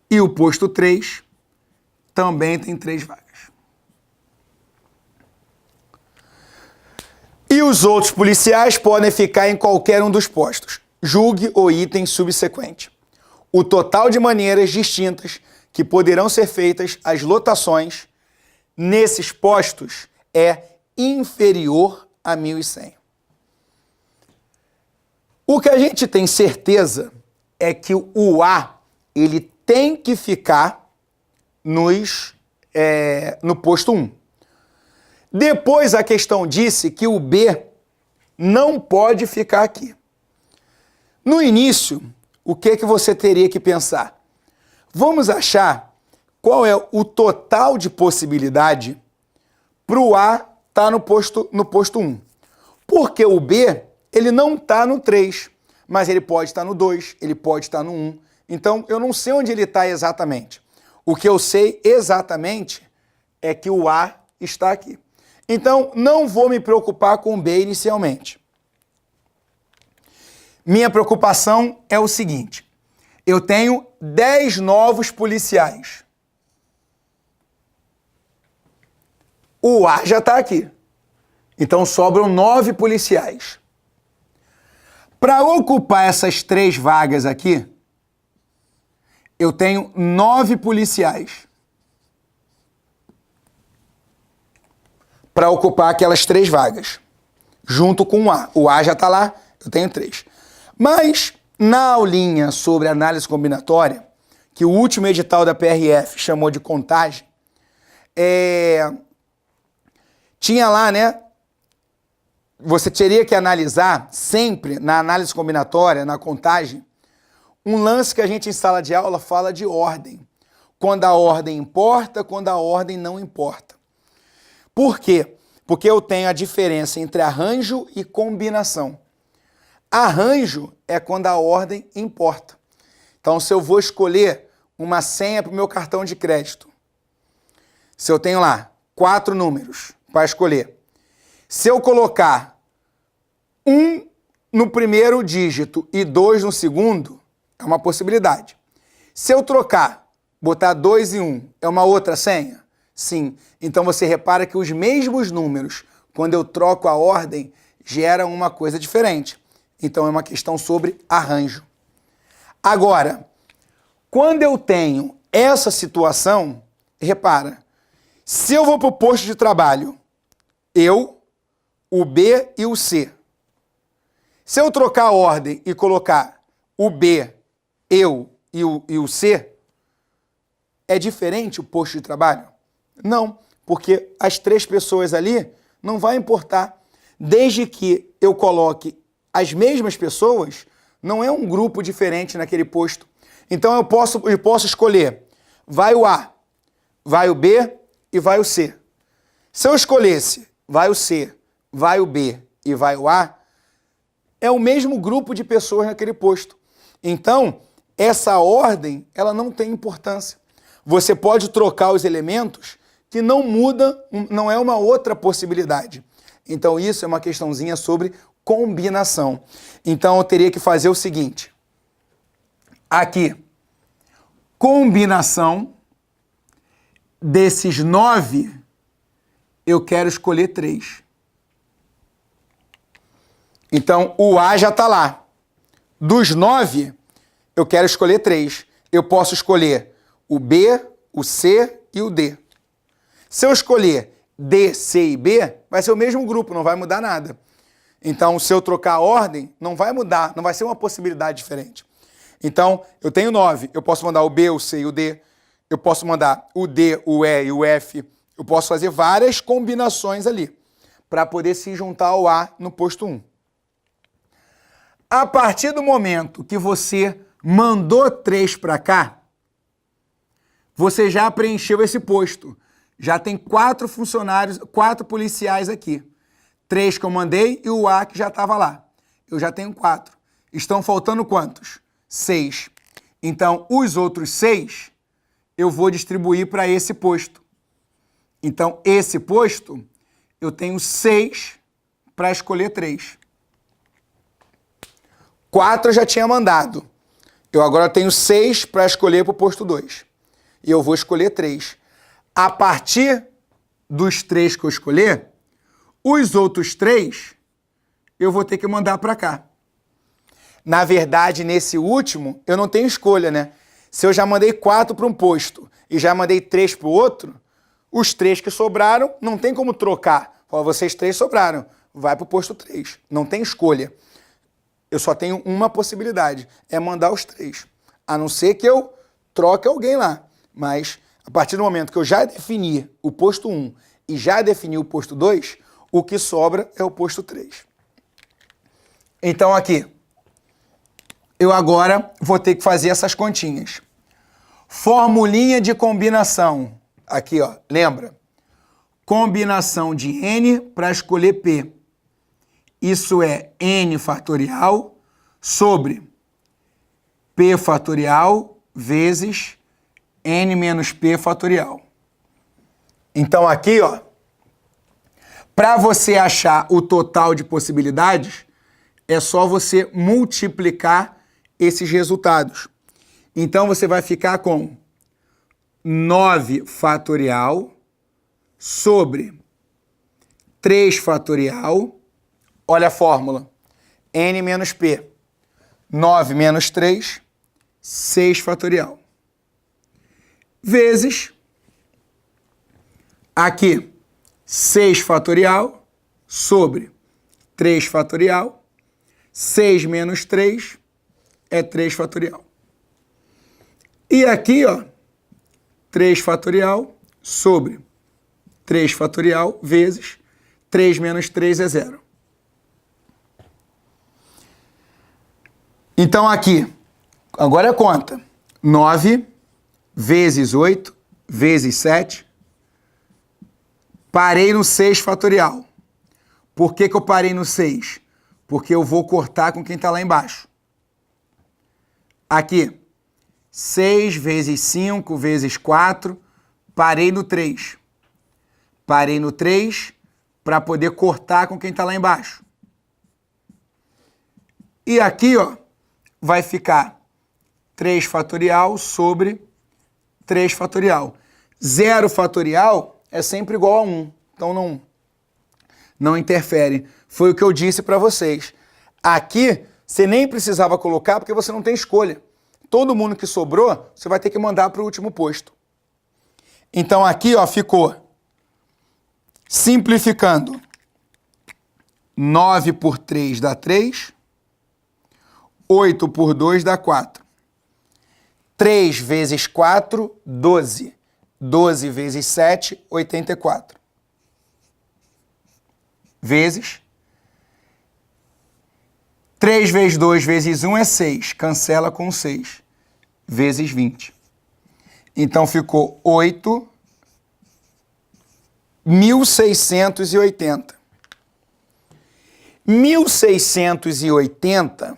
E o posto 3 também tem 3 vagas. E os outros policiais podem ficar em qualquer um dos postos. Julgue o item subsequente. O total de maneiras distintas que poderão ser feitas as lotações nesses postos é inferior a 1.100. O que a gente tem certeza é que o A, ele tem que ficar no posto 1. Depois a questão disse que o B não pode ficar aqui. No início, o que você teria que pensar? Vamos achar qual é o total de possibilidade para o A estar no posto 1. Porque o B, ele não está no 3, mas ele pode estar no 2, ele pode estar no 1. Então, eu não sei onde ele está exatamente. O que eu sei exatamente é que o A está aqui. Então, não vou me preocupar com o B inicialmente. Minha preocupação é o seguinte: eu tenho 10 novos policiais. O A já está aqui. Então, sobram 9 policiais. Para ocupar essas 3 vagas aqui, eu tenho 9 policiais. para ocupar aquelas 3 vagas, junto com o A. O A já está lá, eu tenho 3. Mas, na aulinha sobre análise combinatória, que o último edital da PRF chamou de contagem, tinha lá, né? Você teria que analisar sempre, na análise combinatória, na contagem, um lance que a gente em sala de aula fala de ordem. Quando a ordem importa, quando a ordem não importa. Por quê? Porque eu tenho a diferença entre arranjo e combinação. Arranjo é quando a ordem importa. Então, se eu vou escolher uma senha para o meu cartão de crédito, se eu tenho lá 4 números para escolher, se eu colocar 1 no primeiro dígito e 2 no segundo, é uma possibilidade. Se eu trocar, botar 2 e 1, é uma outra senha? Sim. Então você repara que os mesmos números, quando eu troco a ordem, geram uma coisa diferente. Então é uma questão sobre arranjo. Agora, quando eu tenho essa situação, repara, se eu vou para o posto de trabalho, eu, o B e o C. Se eu trocar a ordem e colocar o B, eu e o C, é diferente o posto de trabalho? Não, porque as 3 pessoas ali não vai importar. Desde que eu coloque as mesmas pessoas, não é um grupo diferente naquele posto. Então eu posso escolher, vai o A, vai o B e vai o C. Se eu escolhesse, vai o C, vai o B e vai o A, é o mesmo grupo de pessoas naquele posto. Então, essa ordem, ela não tem importância. Você pode trocar os elementos que não muda, não é uma outra possibilidade. Então, isso é uma questãozinha sobre combinação. Então, eu teria que fazer o seguinte. Aqui, combinação desses 9, eu quero escolher 3. Então, o A já está lá. Dos 9, eu quero escolher 3. Eu posso escolher o B, o C e o D. Se eu escolher D, C e B, vai ser o mesmo grupo, não vai mudar nada. Então, se eu trocar a ordem, não vai mudar, não vai ser uma possibilidade diferente. Então, eu tenho 9, eu posso mandar o B, o C e o D, eu posso mandar o D, o E e o F, eu posso fazer várias combinações ali, para poder se juntar ao A no posto 1. A partir do momento que você mandou 3 para cá, você já preencheu esse posto. Já tem 4 funcionários, 4 policiais aqui. 3 que eu mandei e o A que já estava lá. Eu já tenho 4. Estão faltando quantos? 6. Então, os outros 6 eu vou distribuir para esse posto. Então, esse posto, eu tenho 6 para escolher 3. 4 eu já tinha mandado. Eu agora tenho 6 para escolher para o posto 2. E eu vou escolher 3. A partir dos 3 que eu escolher, os outros 3 eu vou ter que mandar para cá. Na verdade, nesse último, eu não tenho escolha, né? Se eu já mandei 4 para um posto e já mandei 3 para o outro, os 3 que sobraram, não tem como trocar. Fala, vocês 3 sobraram, vai para o posto 3. Não tem escolha. Eu só tenho uma possibilidade, é mandar os 3. A não ser que eu troque alguém lá. Mas, a partir do momento que eu já defini o posto 1 e já defini o posto 2, o que sobra é o posto 3. Então, aqui, eu agora vou ter que fazer essas continhas. Formulinha de combinação. Aqui, ó, lembra? Combinação de N para escolher P. Isso é N fatorial sobre P fatorial vezes N menos P fatorial. Então aqui, ó, para você achar o total de possibilidades, é só você multiplicar esses resultados. Então você vai ficar com 9 fatorial sobre 3 fatorial. Olha a fórmula. N menos P. 9 menos 3, 6 fatorial. Vezes, aqui, 6 fatorial sobre 3 fatorial. 6 menos 3 é 3 fatorial. E aqui, ó, 3 fatorial sobre 3 fatorial vezes 3 menos 3 é 0. Então aqui, agora é conta. 9 vezes 8 vezes 7. Parei no 6 fatorial. Por que eu parei no 6? Porque eu vou cortar com quem está lá embaixo. Aqui, 6 vezes 5 vezes 4, parei no 3. Parei no 3 para poder cortar com quem está lá embaixo. E aqui, ó, vai ficar 3 fatorial sobre 3 fatorial. 0 fatorial é sempre igual a 1. Então não interfere. Foi o que eu disse para vocês. Aqui, você nem precisava colocar porque você não tem escolha. Todo mundo que sobrou, você vai ter que mandar para o último posto. Então aqui, ó, ficou, simplificando, 9 por 3 dá 3, 8 por 2 dá 4. 3 vezes 4, 12. 12 vezes 7, 84. Vezes 3 vezes 2 vezes 1 é 6. Cancela com 6. Vezes 20. Então ficou 8.680. 1.680,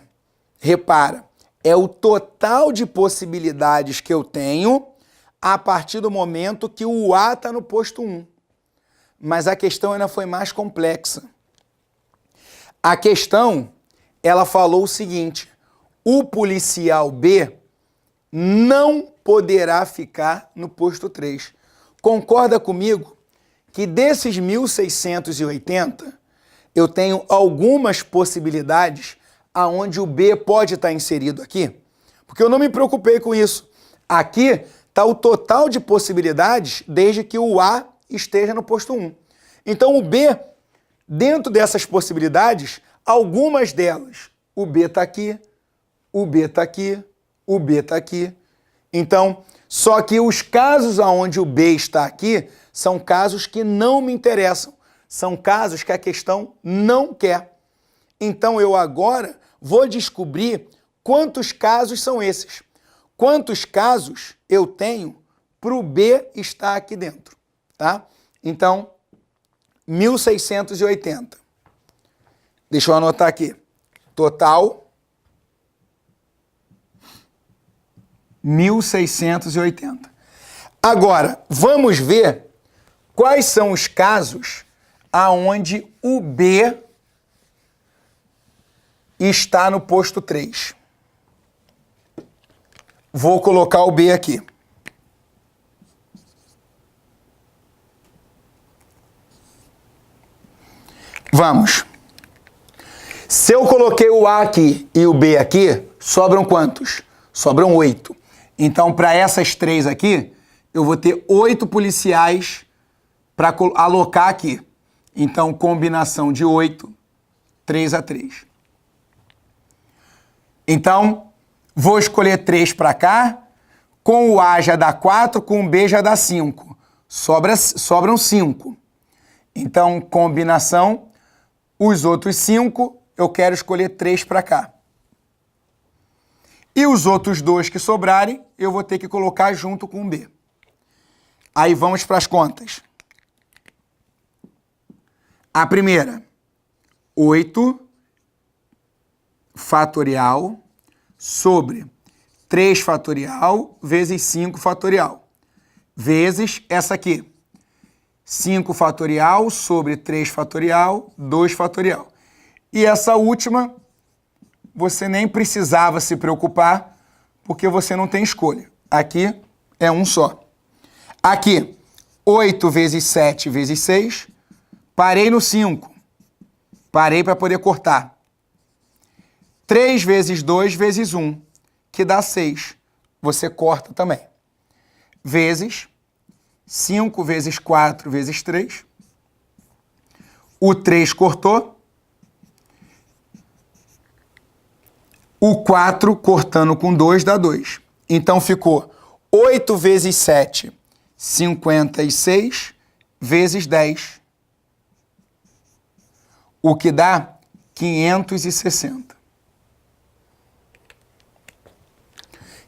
repara, é o total de possibilidades que eu tenho a partir do momento que o A está no posto 1. Mas a questão ainda foi mais complexa. A questão, ela falou o seguinte: o policial B não poderá ficar no posto 3. Concorda comigo que desses 1.680, eu tenho algumas possibilidades aonde o B pode estar inserido aqui? Porque eu não me preocupei com isso. Aqui está o total de possibilidades desde que o A esteja no posto 1. Então o B, dentro dessas possibilidades, algumas delas, o B está aqui, o B está aqui, o B está aqui. Então, só que os casos onde o B está aqui são casos que não me interessam. São casos que a questão não quer. Então, eu agora vou descobrir quantos casos são esses. Quantos casos eu tenho para o B estar aqui dentro, tá? Então, 1.680. Deixa eu anotar aqui. Total, 1.680. Agora, vamos ver quais são os casos aonde o B está no posto 3. Vou colocar o B aqui. Vamos. Se eu coloquei o A aqui e o B aqui, sobram quantos? Sobram 8. Então, para essas 3 aqui, eu vou ter 8 policiais para alocar aqui. Então, combinação de 8, 3 a 3. Então, vou escolher 3 para cá. Com o A já dá 4, com o B já dá 5. Sobram 5. Então, combinação, os outros 5, eu quero escolher 3 para cá. E os outros 2 que sobrarem, eu vou ter que colocar junto com o B. Aí vamos para as contas. A primeira, 8 fatorial sobre 3 fatorial vezes 5 fatorial. Vezes essa aqui. 5 fatorial sobre 3 fatorial, 2 fatorial. E essa última, você nem precisava se preocupar, porque você não tem escolha. Aqui é um só. Aqui, 8 vezes 7 vezes 6. Parei no 5. Parei para poder cortar. 3 vezes 2 vezes 1, que dá 6. Você corta também. Vezes 5 vezes 4 vezes 3. O 3 cortou. O 4 cortando com 2 dá 2. Então ficou 8 vezes 7, 56 vezes 10. O que dá 560.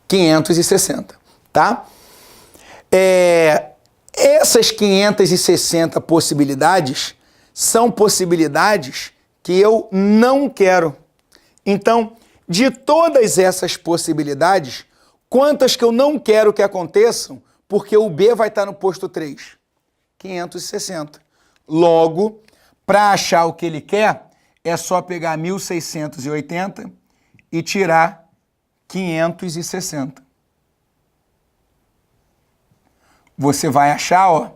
560, tá? Essas 560 possibilidades são possibilidades que eu não quero. Então, de todas essas possibilidades, quantas que eu não quero que aconteçam, porque o B vai estar no posto 3? 560. Logo, para achar o que ele quer, é só pegar 1680 e tirar 560. Você vai achar, ó,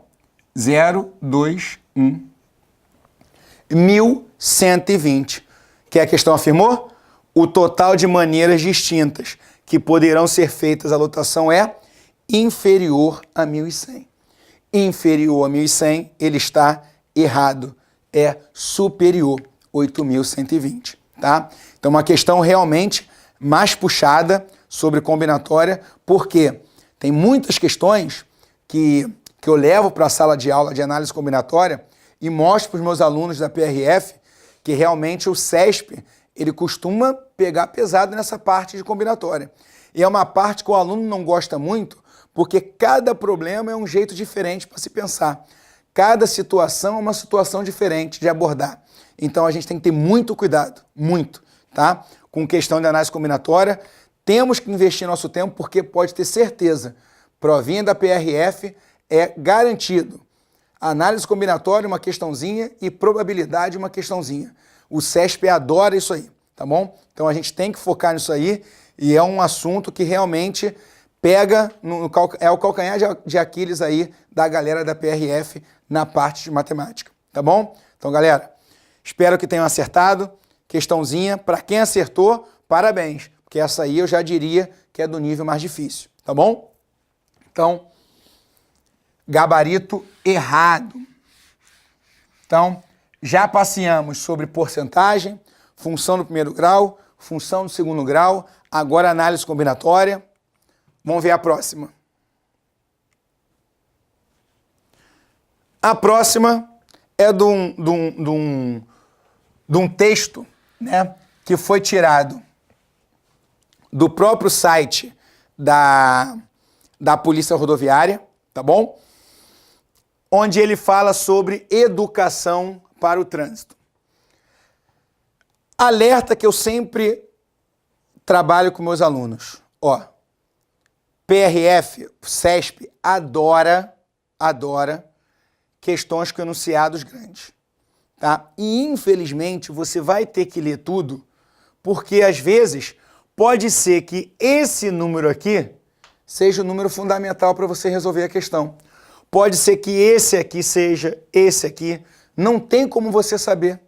0, 2, 1. 1120. Que a questão afirmou? O total de maneiras distintas que poderão ser feitas a lotação é inferior a 1100. Inferior a 1100, ele está errado. É superior, 8120, tá? Então, uma questão realmente mais puxada sobre combinatória, porque tem muitas questões que eu levo para a sala de aula de análise combinatória e mostro para os meus alunos da PRF que realmente o CESP, ele costuma pegar pesado nessa parte de combinatória. E é uma parte que o aluno não gosta muito, porque cada problema é um jeito diferente para se pensar. Cada situação é uma situação diferente de abordar. Então a gente tem que ter muito cuidado, muito, tá? Com questão de análise combinatória, temos que investir nosso tempo, porque pode ter certeza, provinha da PRF é garantido. Análise combinatória, uma questãozinha, e probabilidade, uma questãozinha. O CESP adora isso aí, tá bom? Então a gente tem que focar nisso aí, e é um assunto que realmente pega, é o calcanhar de Aquiles aí da galera da PRF na parte de matemática, tá bom? Então, galera, espero que tenham acertado. Questãozinha, para quem acertou, parabéns, porque essa aí eu já diria que é do nível mais difícil, tá bom? Então, gabarito errado. Então, já passeamos sobre porcentagem, função do primeiro grau, função do segundo grau, agora análise combinatória. Vamos ver a próxima. A próxima é de um texto, né, que foi tirado do próprio site da Polícia Rodoviária, tá bom? Onde ele fala sobre educação para o trânsito. Alerta que eu sempre trabalho com meus alunos. Ó, PRF, CESP, adora questões com enunciados grandes, tá? E infelizmente você vai ter que ler tudo, porque às vezes pode ser que esse número aqui seja o número fundamental para você resolver a questão. Pode ser que esse aqui seja esse aqui. Não tem como você saber.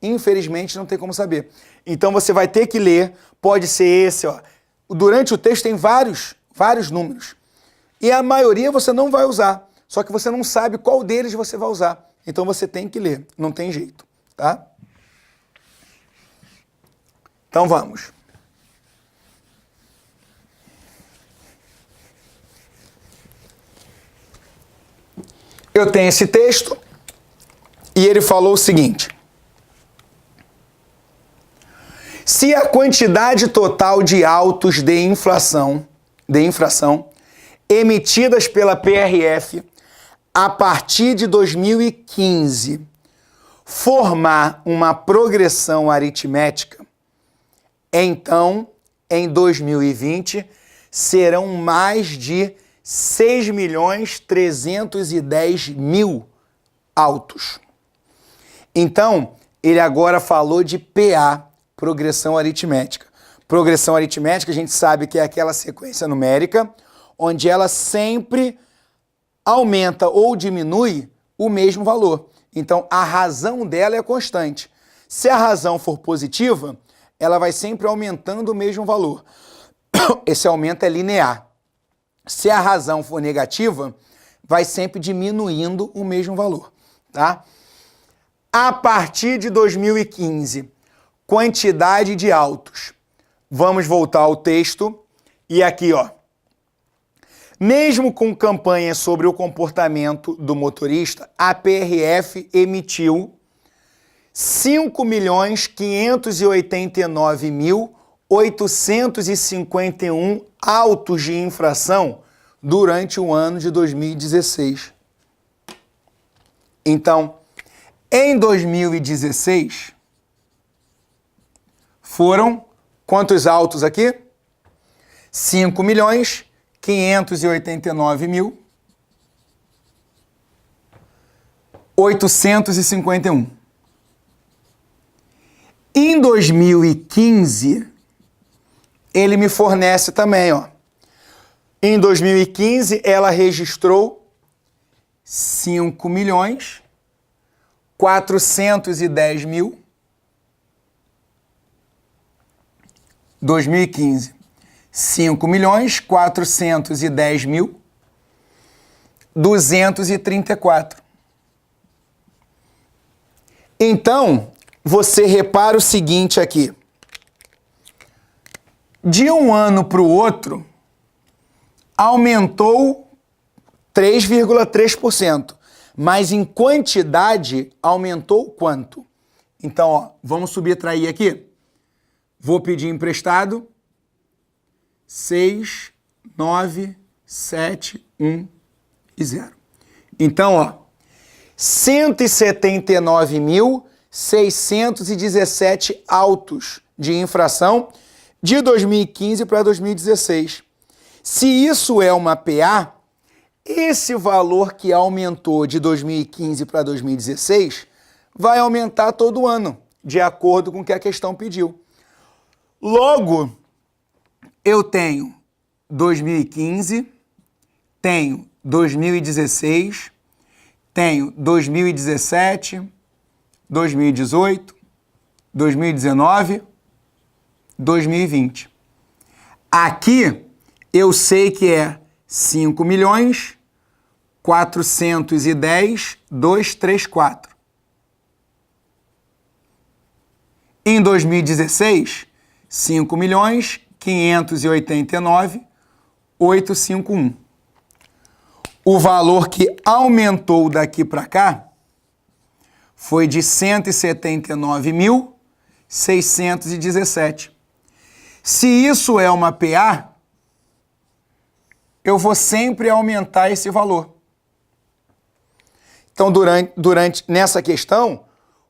Infelizmente, não tem como saber. Então, você vai ter que ler. Pode ser esse, ó. Durante o texto tem vários números. E a maioria você não vai usar. Só que você não sabe qual deles você vai usar. Então, você tem que ler. Não tem jeito, tá? Então, vamos. Eu tenho esse texto e ele falou o seguinte: se a quantidade total de autos de infração emitidas pela PRF a partir de 2015 formar uma progressão aritmética, então, em 2020, serão mais de 6.310.000 autos. Então, ele agora falou de PA, progressão aritmética. Progressão aritmética, a gente sabe que é aquela sequência numérica onde ela sempre aumenta ou diminui o mesmo valor. Então, a razão dela é constante. Se a razão for positiva, ela vai sempre aumentando o mesmo valor. Esse aumento é linear. Se a razão for negativa, vai sempre diminuindo o mesmo valor, tá? A partir de 2015, quantidade de autos. Vamos voltar ao texto e aqui, ó. Mesmo com campanha sobre o comportamento do motorista, a PRF emitiu 5.589.851 autos de infração durante o ano de 2016. Então, em 2016, foram quantos autos aqui? 5.589.851. Em 2015, ele me fornece também, ó. Em 2015, ela registrou 5.410.000. 2015, 5.410.234. Então, você repara o seguinte aqui. De um ano para o outro, aumentou 3,3%. Mas em quantidade, aumentou quanto? Então, ó, vamos subtrair aqui. Vou pedir emprestado 6, 9, 7, 1 e 0. Então, ó, 179.617 autos de infração de 2015 para 2016. Se isso é uma PA, esse valor que aumentou de 2015 para 2016 vai aumentar todo ano, de acordo com o que a questão pediu. Logo, eu tenho 2015, tenho 2016, tenho 2017, 2018, 2019, 2020. Aqui eu sei que é 5.410.234. Em 2016, 5.589.851. O valor que aumentou daqui para cá foi de 179.617. Se isso é uma PA, eu vou sempre aumentar esse valor. Então, nessa questão,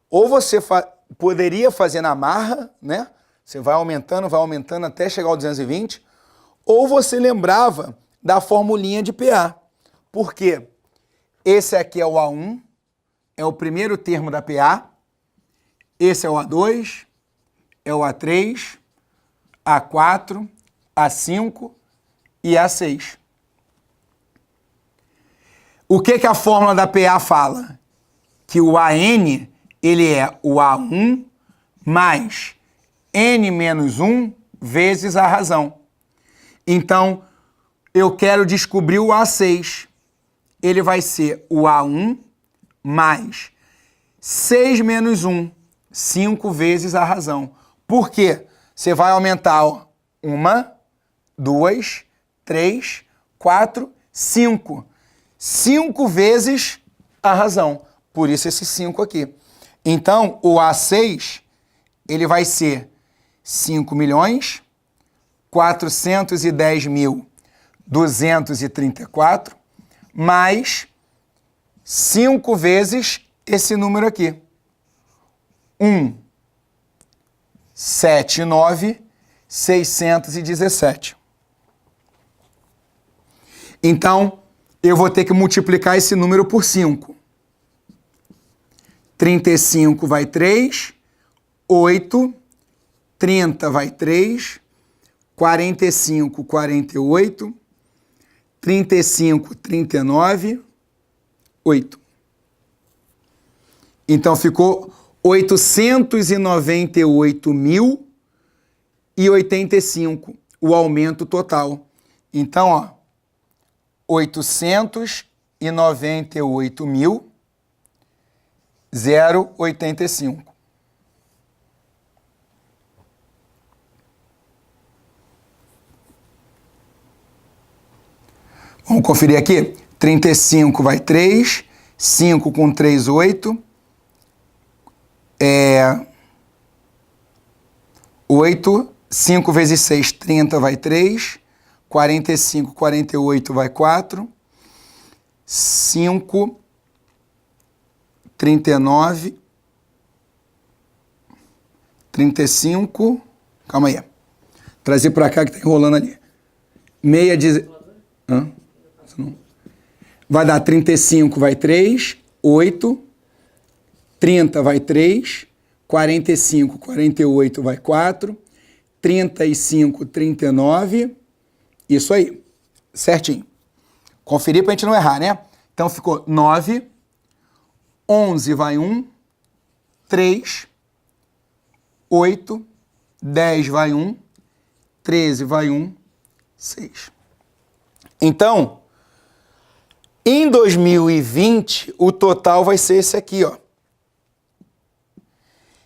ou você poderia fazer na marra, né? Você vai aumentando até chegar ao 220, ou você lembrava da formulinha de PA. Por quê? Esse aqui é o A1, é o primeiro termo da PA, esse é o A2, é o A3, A4, A5 e A6. O que a fórmula da PA fala? Que o AN, ele é o A1 mais N menos 1 vezes a razão. Então, eu quero descobrir o A6. Ele vai ser o A1 mais 6 menos 1, 5 vezes a razão. Por quê? Você vai aumentar, ó, 1, 2, 3, 4, 5. 5 vezes a razão. Por isso esse 5 aqui. Então, o A6, ele vai ser 5.410.234 mais 5 vezes esse número aqui. 179.617. Então, eu vou ter que multiplicar esse número por 5. 35 vai 3, 8, 30 vai 3, 45, 48, 35, 39, 8. Então, ficou 898.085 o aumento total. Então, ó, 898.085 0,85. Vamos conferir aqui. 35 vai 3, 5 com 3, 8. 8, 5 vezes 6, 30 vai 3. 45, 48 vai 4. 5, 39, 35. Calma aí. Trazer para cá que tá enrolando ali. Meia de... Hã? Vai dar 35, vai 3, 8, 30 vai 3, 45, 48 vai 4, 35, 39, isso aí, certinho. Conferir para a gente não errar, né? Então ficou 9, 11 vai 1, 3, 8, 10 vai 1, 13 vai 1, 6. Então, em 2020, o total vai ser esse aqui, ó.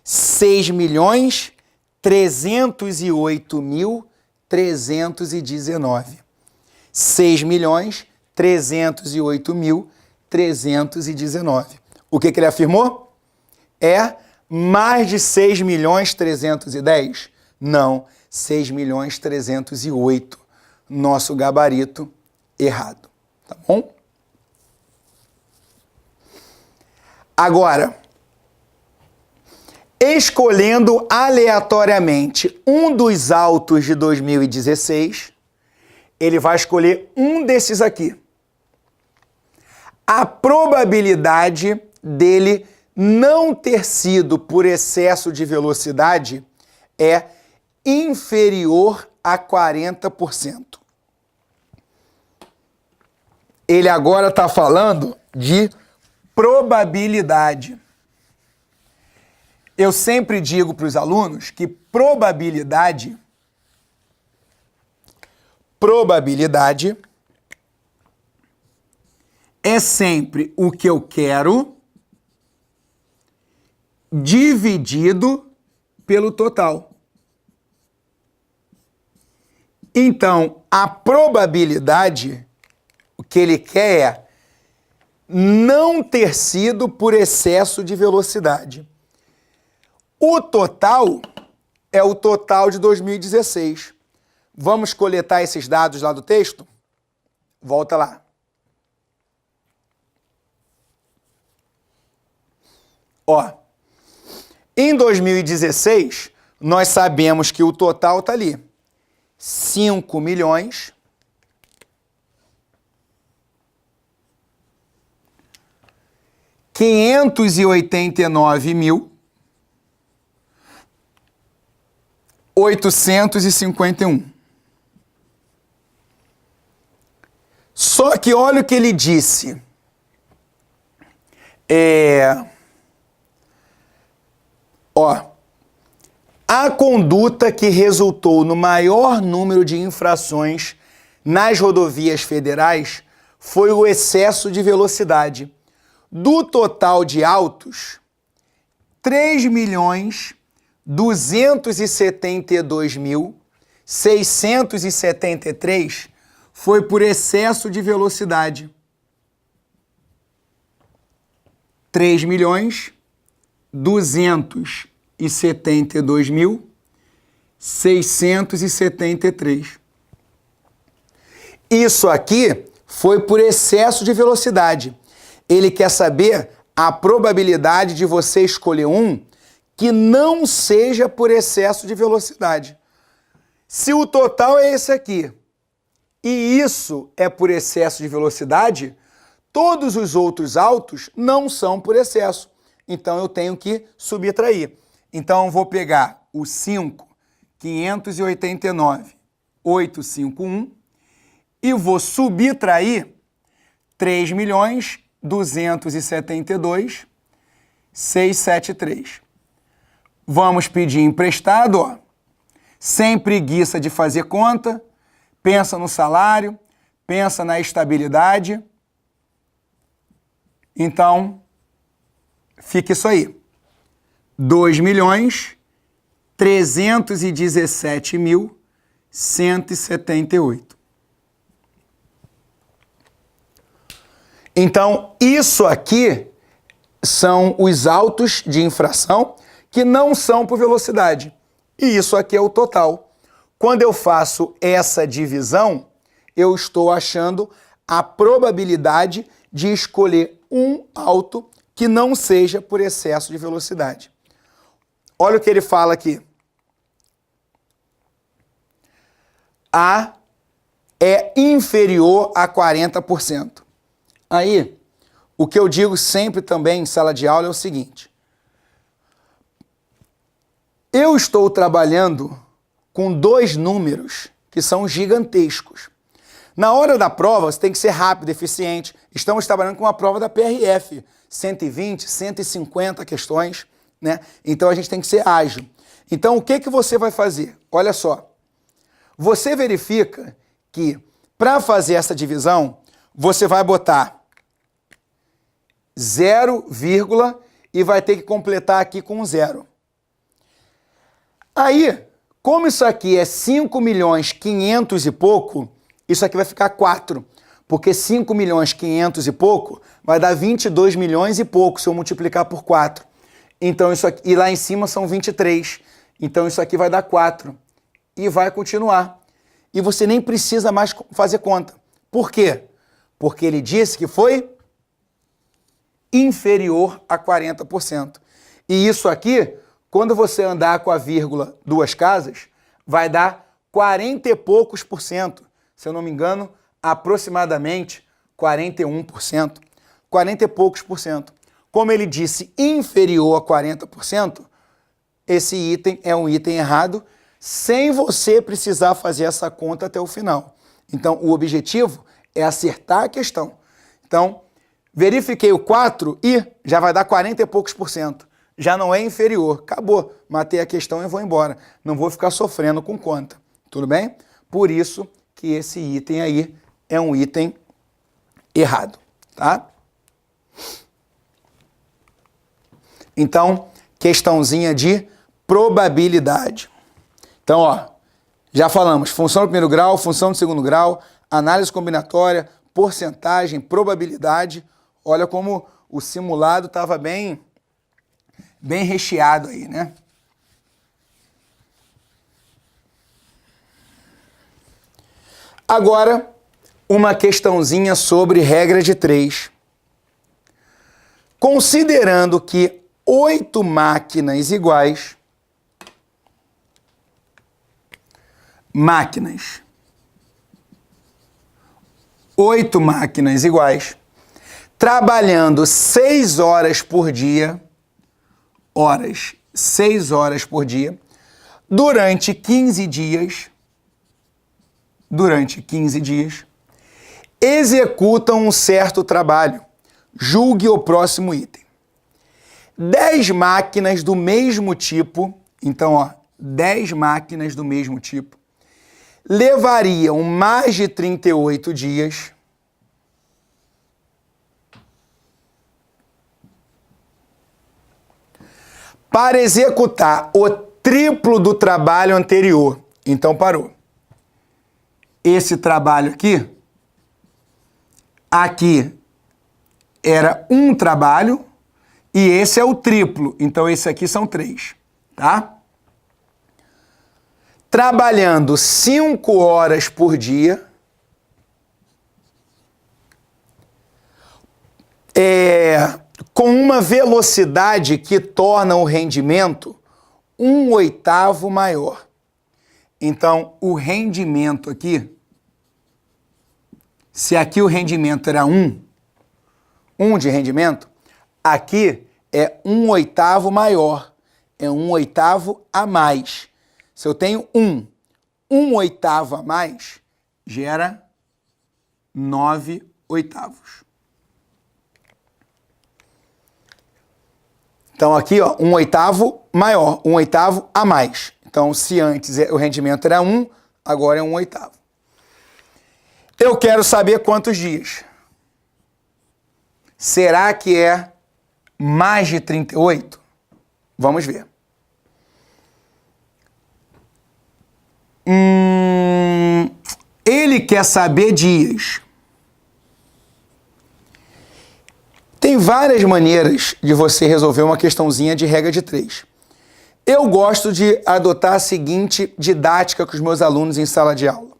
6.308.319. 6.308.319. O que ele afirmou? É mais de 6.310.000? Não, 6.308.000. Nosso gabarito errado, tá bom? Agora, escolhendo aleatoriamente um dos autos de 2016, ele vai escolher um desses aqui. A probabilidade dele não ter sido por excesso de velocidade é inferior a 40%. Ele agora está falando de probabilidade. Eu sempre digo para os alunos que probabilidade é sempre o que eu quero dividido pelo total. Então, a probabilidade, o que ele quer é não ter sido por excesso de velocidade. O total é o total de 2016. Vamos coletar esses dados lá do texto? Volta lá. Ó, em 2016, nós sabemos que o total está ali. 5.589.851. Só que olha o que ele disse. A conduta que resultou no maior número de infrações nas rodovias federais foi o excesso de velocidade. Do total de autos, 3.272.673 foi por excesso de velocidade. 3.272.673. Isso aqui foi por excesso de velocidade. Ele quer saber a probabilidade de você escolher um que não seja por excesso de velocidade. Se o total é esse aqui, e isso é por excesso de velocidade, todos os outros autos não são por excesso. Então, eu tenho que subtrair. Então, eu vou pegar o 5.589.851 e vou subtrair 3.272.673. Vamos pedir emprestado, ó. Sem preguiça de fazer conta, pensa no salário, pensa na estabilidade. Então, fica isso aí. 2.317.178. Então, isso aqui são os autos de infração que não são por velocidade. E isso aqui é o total. Quando eu faço essa divisão, eu estou achando a probabilidade de escolher um auto que não seja por excesso de velocidade. Olha o que ele fala aqui. A é inferior a 40%. Aí, o que eu digo sempre também em sala de aula é o seguinte. Eu estou trabalhando com dois números que são gigantescos. Na hora da prova, você tem que ser rápido, eficiente. Estamos trabalhando com uma prova da PRF, 120, 150 questões, né? Então a gente tem que ser ágil. Então o que você vai fazer? Olha só. Você verifica que para fazer essa divisão, você vai botar 0, e vai ter que completar aqui com 0. Aí, como isso aqui é 5.500.000 e pouco, isso aqui vai ficar 4, porque 5.500.000 e pouco vai dar 22 milhões e pouco se eu multiplicar por 4. Então isso aqui, e lá em cima são 23. Então isso aqui vai dar 4 e vai continuar. E você nem precisa mais fazer conta. Por quê? Porque ele disse que foi inferior a 40%. E isso aqui, quando você andar com a vírgula duas casas, vai dar 40 e poucos por cento. Se eu não me engano, aproximadamente 41%. 40 e poucos por cento. Como ele disse inferior a 40%, esse item é um item errado, sem você precisar fazer essa conta até o final. Então, o objetivo é acertar a questão. Então, verifiquei o 4 e já vai dar 40 e poucos por cento. Já não é inferior. Acabou. Matei a questão e vou embora. Não vou ficar sofrendo com conta. Tudo bem? Por isso que esse item aí é um item errado, tá? Então, questãozinha de probabilidade. Então, ó, já falamos função do primeiro grau, função do segundo grau, análise combinatória, porcentagem, probabilidade. Olha como o simulado estava bem recheado aí, né? Agora, uma questãozinha sobre regra de 3. Considerando que 8 máquinas iguais, 8 máquinas iguais, trabalhando 6 horas por dia, 6 horas por dia, durante 15 dias, executam um certo trabalho. Julgue o próximo item. 10 máquinas do mesmo tipo, então, ó, 10 máquinas do mesmo tipo, levariam mais de 38 dias para executar o triplo do trabalho anterior. Então, parou. Esse trabalho aqui era um trabalho e esse é o triplo. Então, esse aqui são 3, tá? Trabalhando 5 horas por dia, com uma velocidade que torna o rendimento 1/8 maior. Então, o rendimento aqui, se aqui o rendimento era 1 de rendimento, aqui é 1/8 maior, é 1/8 a mais. Se eu tenho 1/8 a mais, gera 9/8. Então aqui, ó, 1/8 maior, 1/8 a mais. Então, se antes o rendimento era 1, agora é 1/8. Eu quero saber quantos dias. Será que é mais de 38? Vamos ver. Ele quer saber dias. Tem várias maneiras de você resolver uma questãozinha de regra de 3. Eu gosto de adotar a seguinte didática com os meus alunos em sala de aula.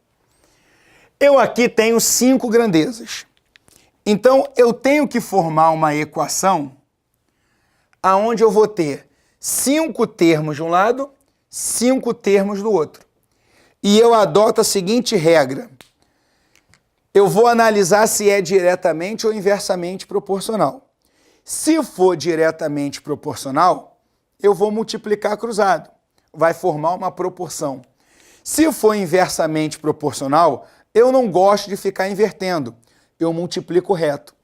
Eu aqui tenho 5 grandezas. Então, eu tenho que formar uma equação aonde eu vou ter 5 termos de um lado, 5 termos do outro. E eu adoto a seguinte regra. Eu vou analisar se é diretamente ou inversamente proporcional. Se for diretamente proporcional, eu vou multiplicar cruzado. Vai formar uma proporção. Se for inversamente proporcional, eu não gosto de ficar invertendo. Eu multiplico reto.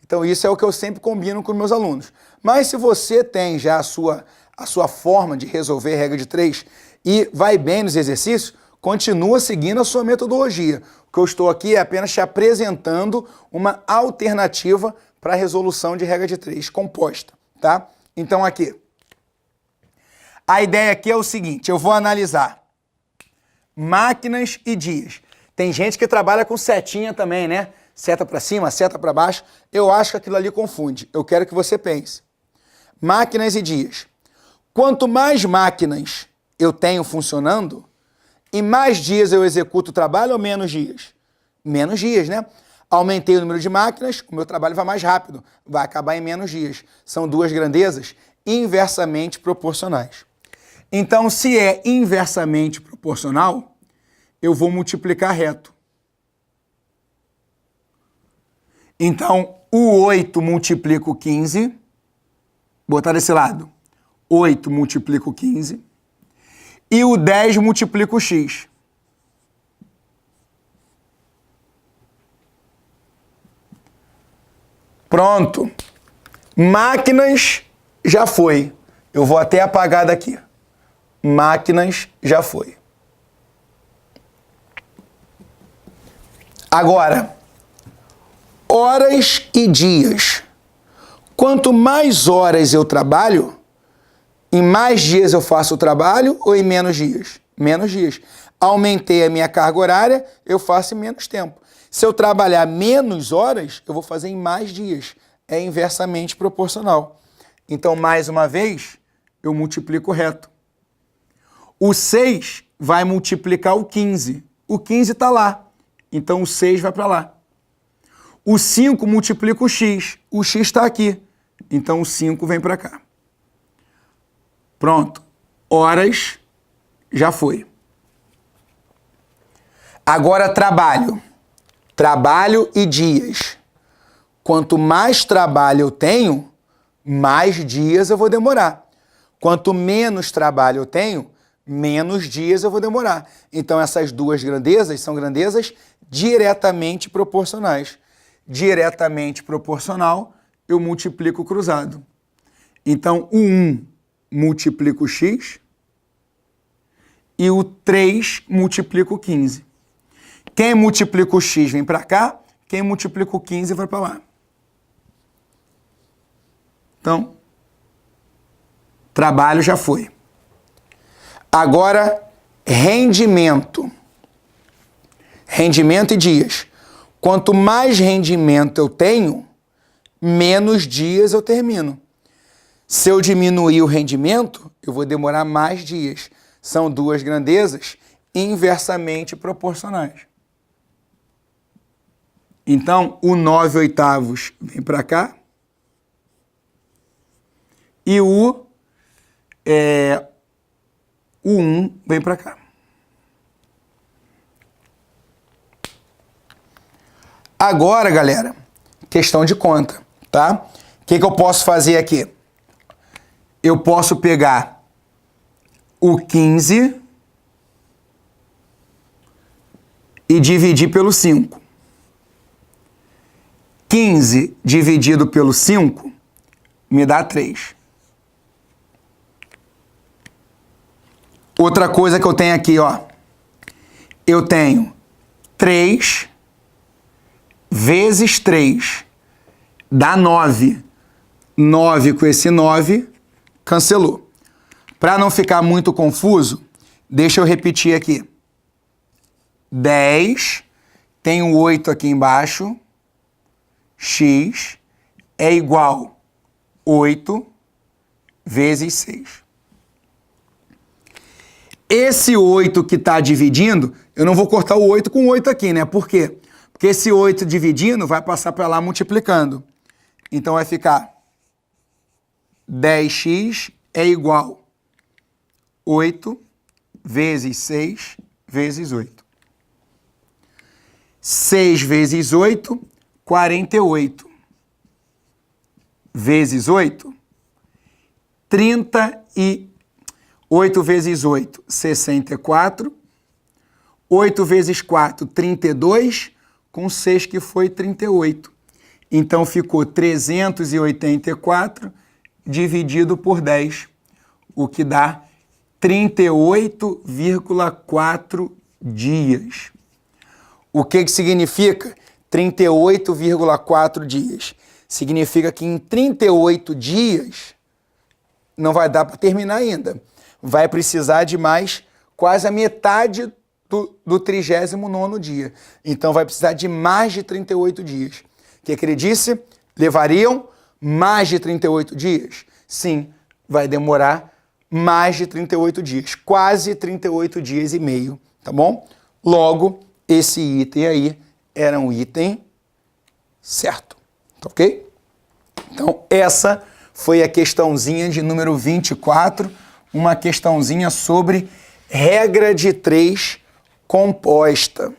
Então isso é o que eu sempre combino com meus alunos. Mas se você tem já a sua forma de resolver regra de 3 e vai bem nos exercícios, continua seguindo a sua metodologia. O que eu estou aqui é apenas te apresentando uma alternativa para a resolução de regra de 3 composta, tá? Então aqui, a ideia aqui é o seguinte, eu vou analisar máquinas e dias. Tem gente que trabalha com setinha também, né? Seta para cima, seta para baixo. Eu acho que aquilo ali confunde. Eu quero que você pense. Máquinas e dias. Quanto mais máquinas eu tenho funcionando, em mais dias eu executo o trabalho ou menos dias? Menos dias, né? Aumentei o número de máquinas, o meu trabalho vai mais rápido, vai acabar em menos dias. São duas grandezas inversamente proporcionais. Então, se é inversamente proporcional, eu vou multiplicar reto. Então, o 8 multiplica o 15, botar desse lado, 8 multiplica o 15, e o 10 multiplica o x. Pronto. Máquinas já foi. Eu vou até apagar daqui. Máquinas já foi. Agora, horas e dias. Quanto mais horas eu trabalho, em mais dias eu faço o trabalho ou em menos dias? Menos dias. Aumentei a minha carga horária, eu faço em menos tempo. Se eu trabalhar menos horas, eu vou fazer em mais dias. É inversamente proporcional. Então, mais uma vez, eu multiplico reto. O 6 vai multiplicar o 15. O 15 está lá. Então, o 6 vai para lá. O 5 multiplica o x. O x está aqui. Então, o 5 vem para cá. Pronto. Horas já foi. Agora, trabalho. Trabalho e dias. Quanto mais trabalho eu tenho, mais dias eu vou demorar. Quanto menos trabalho eu tenho, menos dias eu vou demorar. Então, essas duas grandezas são grandezas diretamente proporcionais. Diretamente proporcional, eu multiplico o cruzado. Então, o 1 multiplica o x e o 3 multiplica o 15. Quem multiplica o x vem para cá, quem multiplica o 15 vai para lá. Então, trabalho já foi. Agora, rendimento. Rendimento e dias. Quanto mais rendimento eu tenho, menos dias eu termino. Se eu diminuir o rendimento, eu vou demorar mais dias. São duas grandezas inversamente proporcionais. Então, o 9/8 vem para cá e o 1 vem para cá. Agora, galera, questão de conta, tá? O que eu posso fazer aqui? Eu posso pegar o 15 e dividir pelo 5. 15 dividido pelo 5 me dá 3. Outra coisa que eu tenho aqui, ó. Eu tenho 3 vezes 3 dá 9. 9 com esse 9, cancelou. Para não ficar muito confuso, deixa eu repetir aqui. 10, tem um 8 aqui embaixo, x é igual a 8 vezes 6. Esse 8 que está dividindo, eu não vou cortar o 8 com 8 aqui, né? Por quê? Porque esse 8 dividindo vai passar para lá multiplicando. Então vai ficar 10x é igual a 8 vezes 6 vezes 8. 6 vezes 8, 48. Vezes 8, 8 vezes 8, 64. 8 vezes 4, 32. Com 6 que foi 38. Então ficou 384 dividido por 10, o que dá 38,4 dias. O que significa 38,4 dias? Significa que em 38 dias não vai dar para terminar ainda. Vai precisar de mais quase a metade do 39º dia. Então vai precisar de mais de 38 dias. O que ele disse? Levariam mais de 38 dias? Sim, vai demorar mais de 38 dias. Quase 38 dias e meio, tá bom? Logo, esse item aí era um item certo, tá ok? Então, essa foi a questãozinha de número 24, uma questãozinha sobre regra de 3 composta.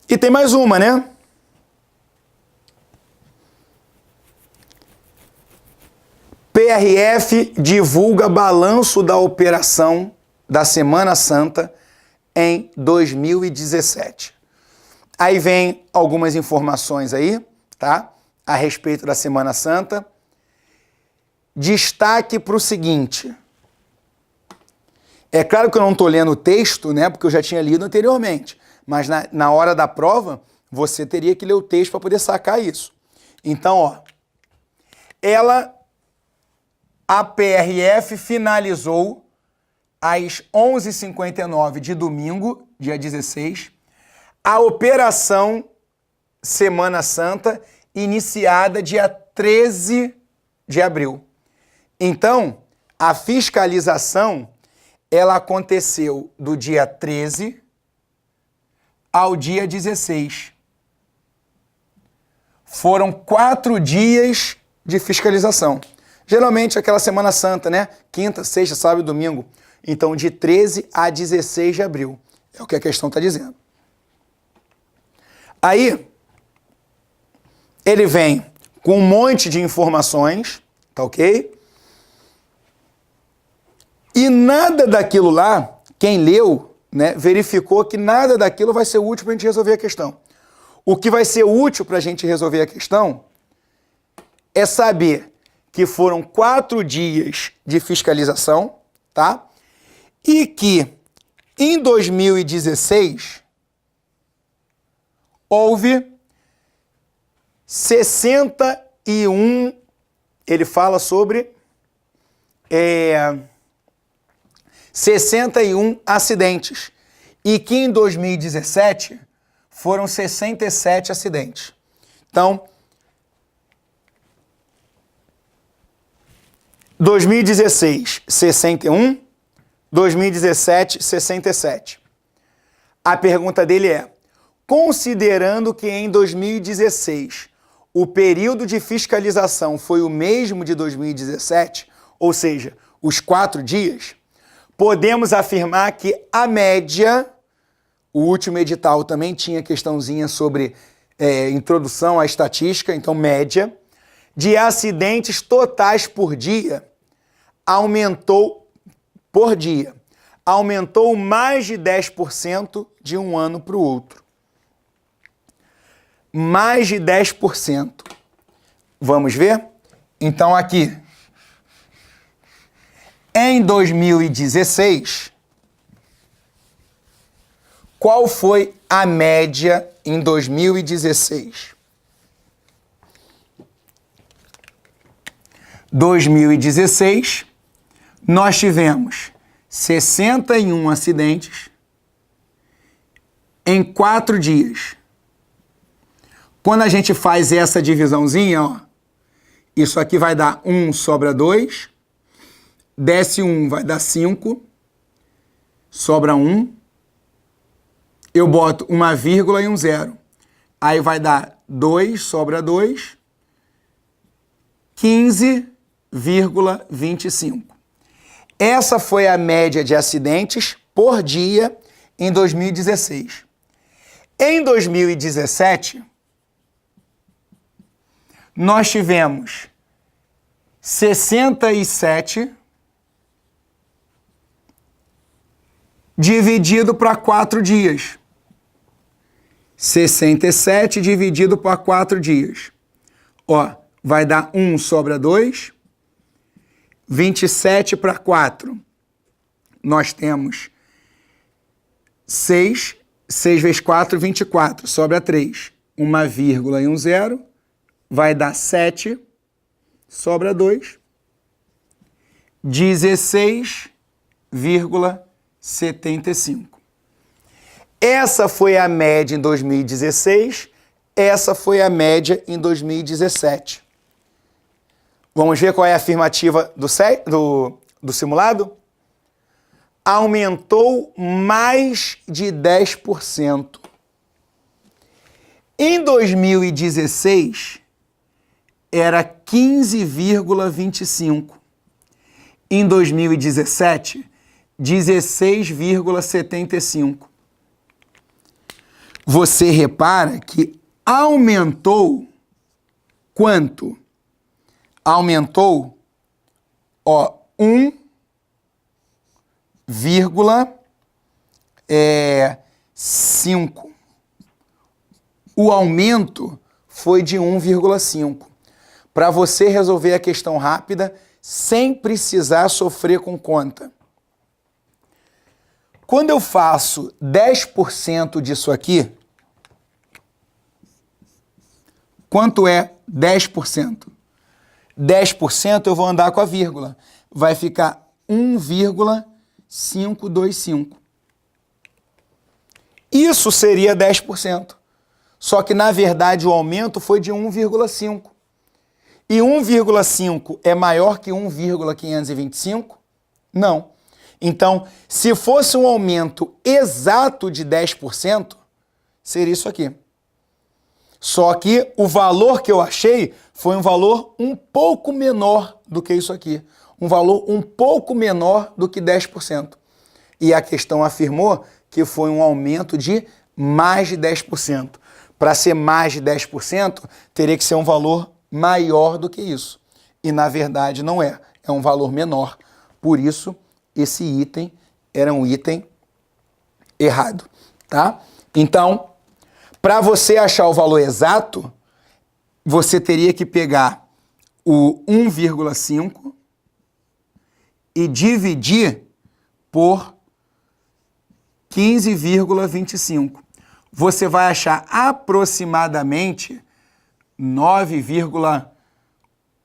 E tem mais uma, né? PRF divulga balanço da operação da Semana Santa em 2017. Aí vem algumas informações aí, tá? A respeito da Semana Santa. Destaque para o seguinte. É claro que eu não estou lendo o texto, né? Porque eu já tinha lido anteriormente. Mas na hora da prova, você teria que ler o texto para poder sacar isso. Então, ó. A PRF finalizou às 11h59 de domingo, dia 16, a operação Semana Santa, iniciada dia 13 de abril. Então, a fiscalização, ela aconteceu do dia 13 ao dia 16. Foram 4 dias de fiscalização. Geralmente aquela Semana Santa, né? Quinta, sexta, sábado e domingo. Então, de 13 a 16 de abril. É o que a questão está dizendo. Aí, ele vem com um monte de informações, tá ok? E nada daquilo lá, quem leu, né, verificou que nada daquilo vai ser útil para a gente resolver a questão. O que vai ser útil para a gente resolver a questão é saber que foram 4 dias de fiscalização, tá? E que em 2016 houve 61, ele fala sobre 61 acidentes. E que em 2017 foram 67 acidentes. Então, 2016, 61, 2017, 67. A pergunta dele é, considerando que em 2016 o período de fiscalização foi o mesmo de 2017, ou seja, os 4 dias, podemos afirmar que a média, o último edital também tinha questãozinha sobre introdução à estatística, então média, de acidentes totais por dia, aumentou mais de 10% de um ano para o outro. Mais de 10%. Vamos ver? Então aqui, em 2016, qual foi a média em 2016? 2016, nós tivemos 61 acidentes em 4 dias. Quando a gente faz essa divisãozinha, ó, isso aqui vai dar 1 sobra 2, desce 1 vai dar 5, sobra 1, eu boto uma vírgula e um zero, aí vai dar 2 sobra 2, 15,25. Essa foi a média de acidentes por dia em 2016. Em 2017, nós tivemos 67 dividido para 4 dias. 67 dividido para 4 dias. Ó, vai dar 1 sobra 2. 27 para 4. Nós temos 6. 6 vezes 4, 24. Sobra 3. Uma vírgula e um zero. Vai dar 7. Sobra 2. 16,75. Essa foi a média em 2016. Essa foi a média em 2017. Vamos ver qual é a afirmativa do simulado? Aumentou mais de 10%. Em 2016, era 15,25%. Em 2017, 16,75%. Você repara que aumentou quanto? Aumentou, ó, 1,5. O aumento foi de 1,5. Para você resolver a questão rápida, sem precisar sofrer com conta. Quando eu faço 10% disso aqui, quanto é 10%? 10% eu vou andar com a vírgula. Vai ficar 1,525. Isso seria 10%. Só que, na verdade, o aumento foi de 1,5. E 1,5 é maior que 1,525? Não. Então, se fosse um aumento exato de 10%, seria isso aqui. Só que o valor que eu achei foi um valor um pouco menor do que isso aqui. Um valor um pouco menor do que 10%. E a questão afirmou que foi um aumento de mais de 10%. Para ser mais de 10%, teria que ser um valor maior do que isso. E, na verdade, não é. É um valor menor. Por isso, esse item era um item errado. Tá? Então, para você achar o valor exato, você teria que pegar o 1,5 e dividir por 15,25. Você vai achar aproximadamente 9,8,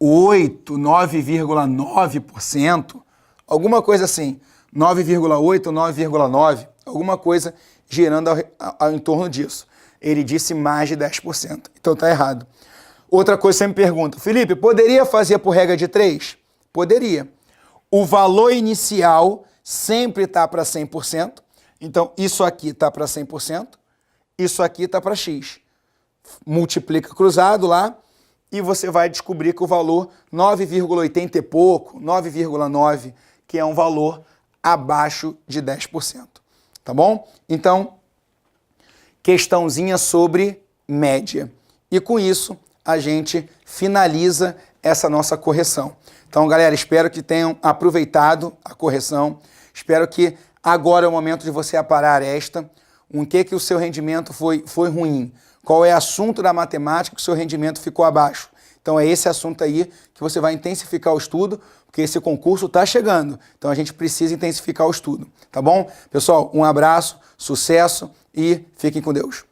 9,9%, alguma coisa assim, 9,8, 9,9, alguma coisa girando ao entorno disso. Ele disse mais de 10%, então tá errado. Outra coisa que você me pergunta, Felipe, poderia fazer por regra de 3? Poderia. O valor inicial sempre está para 100%, então isso aqui está para 100%, isso aqui está para X. Multiplica cruzado lá e você vai descobrir que o valor 9,80 e pouco, 9,9, que é um valor abaixo de 10%. Tá bom? Então, questãozinha sobre média. E com isso, a gente finaliza essa nossa correção. Então, galera, espero que tenham aproveitado a correção. Espero que agora é o momento de você aparar esta. O que o seu rendimento foi ruim? Qual é o assunto da matemática que o seu rendimento ficou abaixo? Então é esse assunto aí que você vai intensificar o estudo, porque esse concurso está chegando. Então a gente precisa intensificar o estudo, tá bom? Pessoal, um abraço, sucesso e fiquem com Deus.